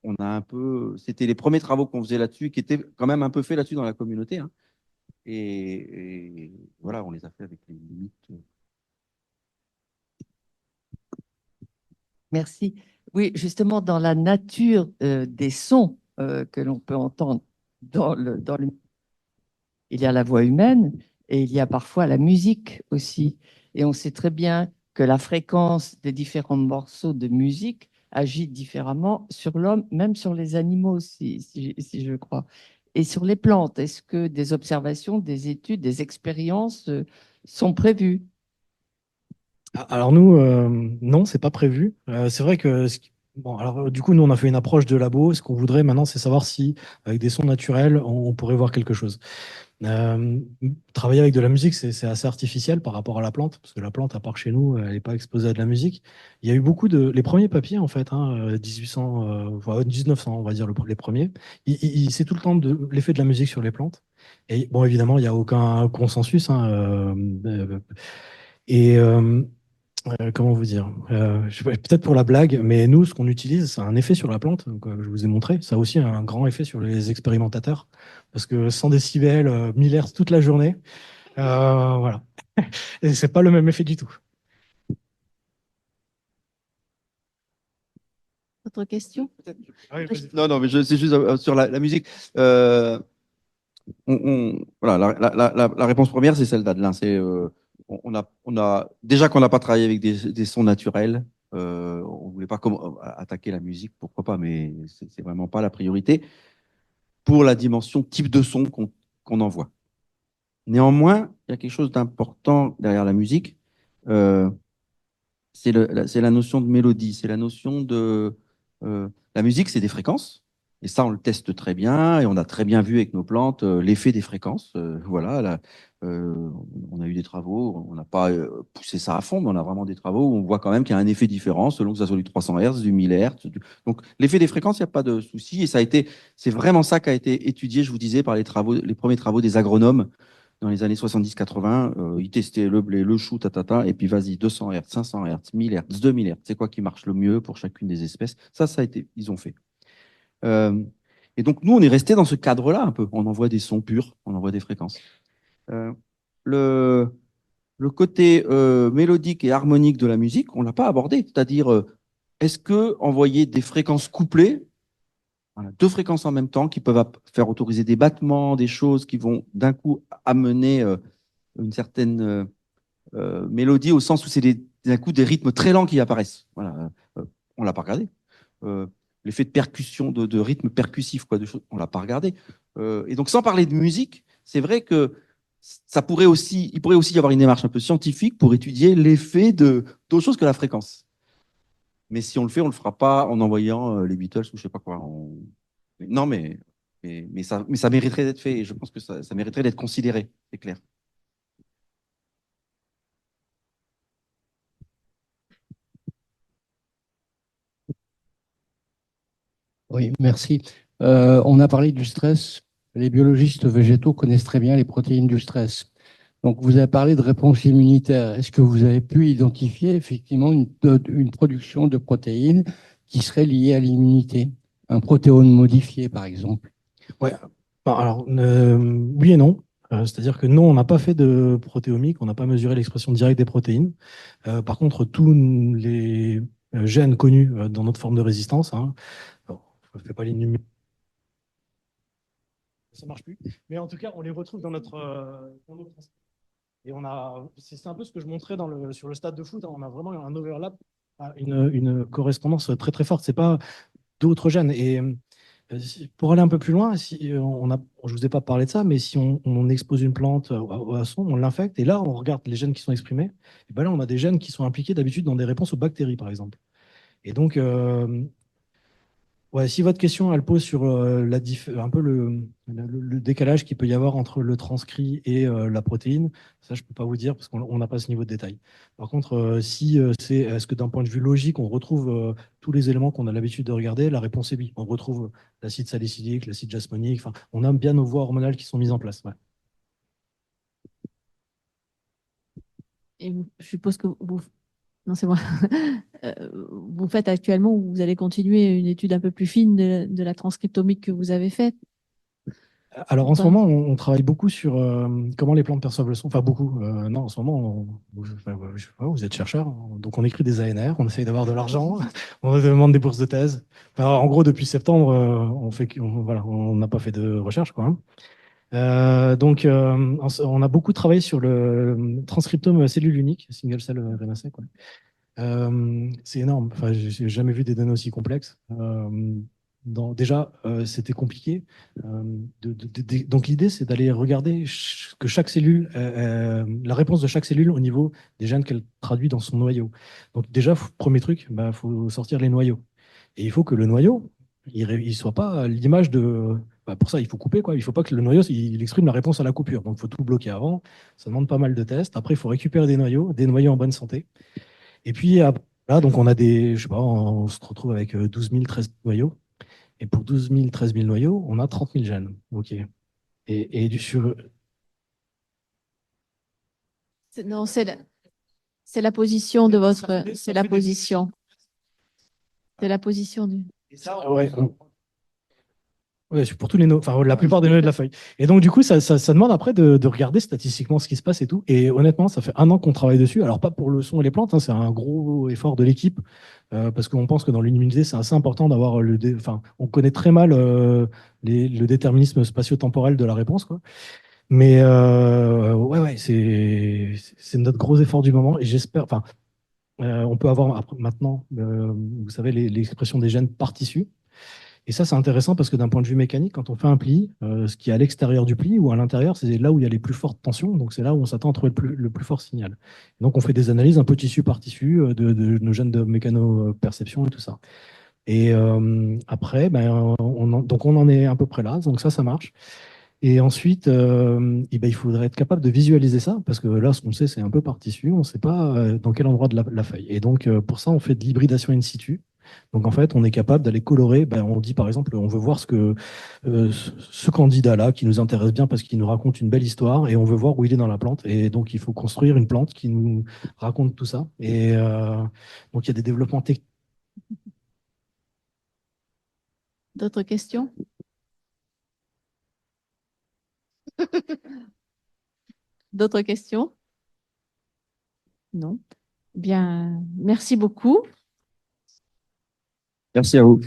on a un peu, c'était les premiers travaux qu'on faisait là-dessus, qui étaient quand même un peu faits là-dessus dans la communauté, hein. Et voilà, on les a fait avec les limites. Merci. Oui, justement, dans la nature des sons que l'on peut entendre il y a la voix humaine et il y a parfois la musique aussi. Et on sait très bien que la fréquence des différents morceaux de musique agit différemment sur l'homme, même sur les animaux, si je crois. Et sur les plantes, est-ce que des observations, des études, des expériences sont prévues? Alors nous, non, c'est pas prévu. C'est vrai que bon, alors du coup, nous on a fait une approche de labo. Ce qu'on voudrait maintenant, c'est savoir si avec des sons naturels, on pourrait voir quelque chose. Euh, Travailler avec de la musique, c'est assez artificiel par rapport à la plante, parce que la plante, à part chez nous, elle n'est pas exposée à de la musique. Il y a eu beaucoup les premiers papiers en fait, hein, 1800, enfin, 1900, on va dire les premiers. C'est tout le temps de l'effet de la musique sur les plantes. Et bon, évidemment, il n'y a aucun consensus, hein, et comment vous dire? Je sais pas, peut-être pour la blague, mais nous, ce qu'on utilise, c'est un effet sur la plante, donc, je vous ai montré. Ça a aussi un grand effet sur les expérimentateurs, parce que 100 décibels, 1000 Hertz toute la journée, voilà. Et c'est pas le même effet du tout. Autre question? Ah oui, vas-y. Non, non, mais c'est juste sur la musique. Voilà, la réponse première, c'est celle d'Adelin. C'est, déjà qu'on n'a pas travaillé avec des sons naturels, on ne voulait pas attaquer la musique, pourquoi pas, mais c'est vraiment pas la priorité pour la dimension type de son qu'on envoie. Néanmoins, il y a quelque chose d'important derrière la musique. euh, c'est la notion de mélodie, c'est la notion de... la musique, c'est des fréquences, et ça, on le teste très bien, et on a très bien vu avec nos plantes l'effet des fréquences. Voilà, là, on a eu des travaux, on n'a pas poussé ça à fond, mais on a vraiment des travaux où on voit quand même qu'il y a un effet différent selon que ça soit du 300 Hz, du 1000 Hz. Donc, l'effet des fréquences, il n'y a pas de souci, et c'est vraiment ça qui a été étudié, je vous disais, par les premiers travaux des agronomes dans les années 70-80, ils testaient le blé, le chou, tatata, et puis vas-y, 200 Hz, 500 Hz, 1000 Hz, 2000 Hz, c'est quoi qui marche le mieux pour chacune des espèces. Ça a été, ils ont fait. Euh, et donc, nous, on est resté dans ce cadre-là un peu. On envoie des sons purs, on envoie des fréquences. Euh, le, le côté mélodique et harmonique de la musique, on ne l'a pas abordé. C'est-à-dire, est-ce que envoyer des fréquences couplées, voilà, deux fréquences en même temps, qui peuvent faire autoriser des battements, des choses qui vont d'un coup amener une certaine mélodie au sens où c'est d'un coup des rythmes très lents qui apparaissent. Voilà. On l'a pas regardé. Euh, L'effet de percussion, de rythme percussif, quoi, de choses, on l'a pas regardé. Et donc, sans parler de musique, c'est vrai que il pourrait aussi y avoir une démarche un peu scientifique pour étudier l'effet d'autre chose que la fréquence. Mais si on le fait, on le fera pas en envoyant les Beatles ou je sais pas quoi. Non, mais ça mériterait d'être fait et je pense que ça mériterait d'être considéré, c'est clair. Oui, merci. On a parlé du stress. Les biologistes végétaux connaissent très bien les protéines du stress. Donc, vous avez parlé de réponse immunitaire. Est-ce que vous avez pu identifier effectivement une production de protéines qui serait liée à l'immunité? Un protéome modifié, par exemple. Ouais. Bon, alors, oui et non. C'est-à-dire que non, on n'a pas fait de protéomique, on n'a pas mesuré l'expression directe des protéines. Par contre, tous les gènes connus dans notre forme de résistance, hein, bon, je ne fais pas l'énumération, ça ne marche plus, mais en tout cas, on les retrouve dans notre et c'est un peu ce que je montrais sur le stade de foot, hein, on a vraiment un overlap, une correspondance très très forte. C'est pas d'autres gènes. Et pour aller un peu plus loin, si je vous ai pas parlé de ça, mais si on expose une plante à son, on l'infecte, et là, on regarde les gènes qui sont exprimés, et ben là, on a des gènes qui sont impliqués d'habitude dans des réponses aux bactéries, par exemple. Et donc, ouais, si votre question, elle pose sur un peu le décalage qu'il peut y avoir entre le transcrit et la protéine, ça, je ne peux pas vous dire parce qu'on n'a pas ce niveau de détail. Par contre, si est-ce que d'un point de vue logique, on retrouve tous les éléments qu'on a l'habitude de regarder, la réponse est oui. On retrouve l'acide salicylique, l'acide jasmonique, enfin, on a bien nos voies hormonales qui sont mises en place. Ouais. Et je suppose que vous... Non, c'est moi. Vous faites actuellement, ou vous allez continuer une étude un peu plus fine de la transcriptomique que vous avez faite? Alors Ou en ce pas? moment, on travaille beaucoup sur comment les plantes perçoivent le son. Enfin beaucoup. Non, en ce moment, enfin, je sais pas, vous êtes chercheur, hein. Donc on écrit des ANR, on essaye d'avoir de l'argent, on demande des bourses de thèse. Enfin, en gros, depuis septembre, voilà, on n'a pas fait de recherche, quoi, hein. Donc on a beaucoup travaillé sur le transcriptome cellule unique, single cell RNA-seq, quoi. C'est énorme. Enfin, j'ai jamais vu des données aussi complexes. Déjà, c'était compliqué. Donc l'idée, c'est d'aller regarder que chaque cellule, la réponse de chaque cellule au niveau des gènes qu'elle traduit dans son noyau. Donc déjà, premier truc, faut sortir les noyaux. Et il faut que le noyau, il soit pas à l'image de. Pour ça, il faut couper, quoi. Il faut pas que le noyau, il exprime la réponse à la coupure. Donc il faut tout bloquer avant. Ça demande pas mal de tests. Après, il faut récupérer des noyaux en bonne santé. Et puis là, donc on a des, je sais pas, on se retrouve avec 12 000, 13 000 noyaux. Et pour 12 000, 13 000 noyaux, on a 30 000 gènes. OK. Sur. Non, c'est la position de votre. C'est la position. C'est la position du. Ouais, ouais, pour tous les enfin, la plupart des noyaux de la feuille. Et donc, du coup, ça demande après de regarder statistiquement ce qui se passe et tout. Et honnêtement, ça fait 1 an qu'on travaille dessus. Alors, pas pour le son et les plantes, hein, c'est un gros effort de l'équipe, parce qu'on pense que dans l'immunité, c'est assez important d'avoir enfin, on connaît très mal le déterminisme spatio-temporel de la réponse, quoi. Mais ouais, c'est notre gros effort du moment. Et j'espère, enfin, on peut avoir maintenant, vous savez, l'expression des gènes par tissu. Et ça, c'est intéressant parce que d'un point de vue mécanique, quand on fait un pli, ce qui est à l'extérieur du pli ou à l'intérieur, c'est là où il y a les plus fortes tensions. Donc, c'est là où on s'attend à trouver le plus fort signal. Donc, on fait des analyses un peu tissu par tissu de nos gènes de mécanoperception et tout ça. Et après, donc on en est à peu près là. Donc, ça marche. Et ensuite, il faudrait être capable de visualiser ça, parce que là, ce qu'on sait, c'est un peu par tissu, on ne sait pas dans quel endroit de la feuille. Et donc, pour ça, on fait de l'hybridation in situ. Donc, en fait, on est capable d'aller colorer. On dit, par exemple, on veut voir ce candidat-là qui nous intéresse bien parce qu'il nous raconte une belle histoire, et on veut voir où il est dans la plante. Et donc, il faut construire une plante qui nous raconte tout ça. Et donc, il y a des développements techniques. D'autres questions? D'autres questions? Non. Bien, merci beaucoup. Merci à vous.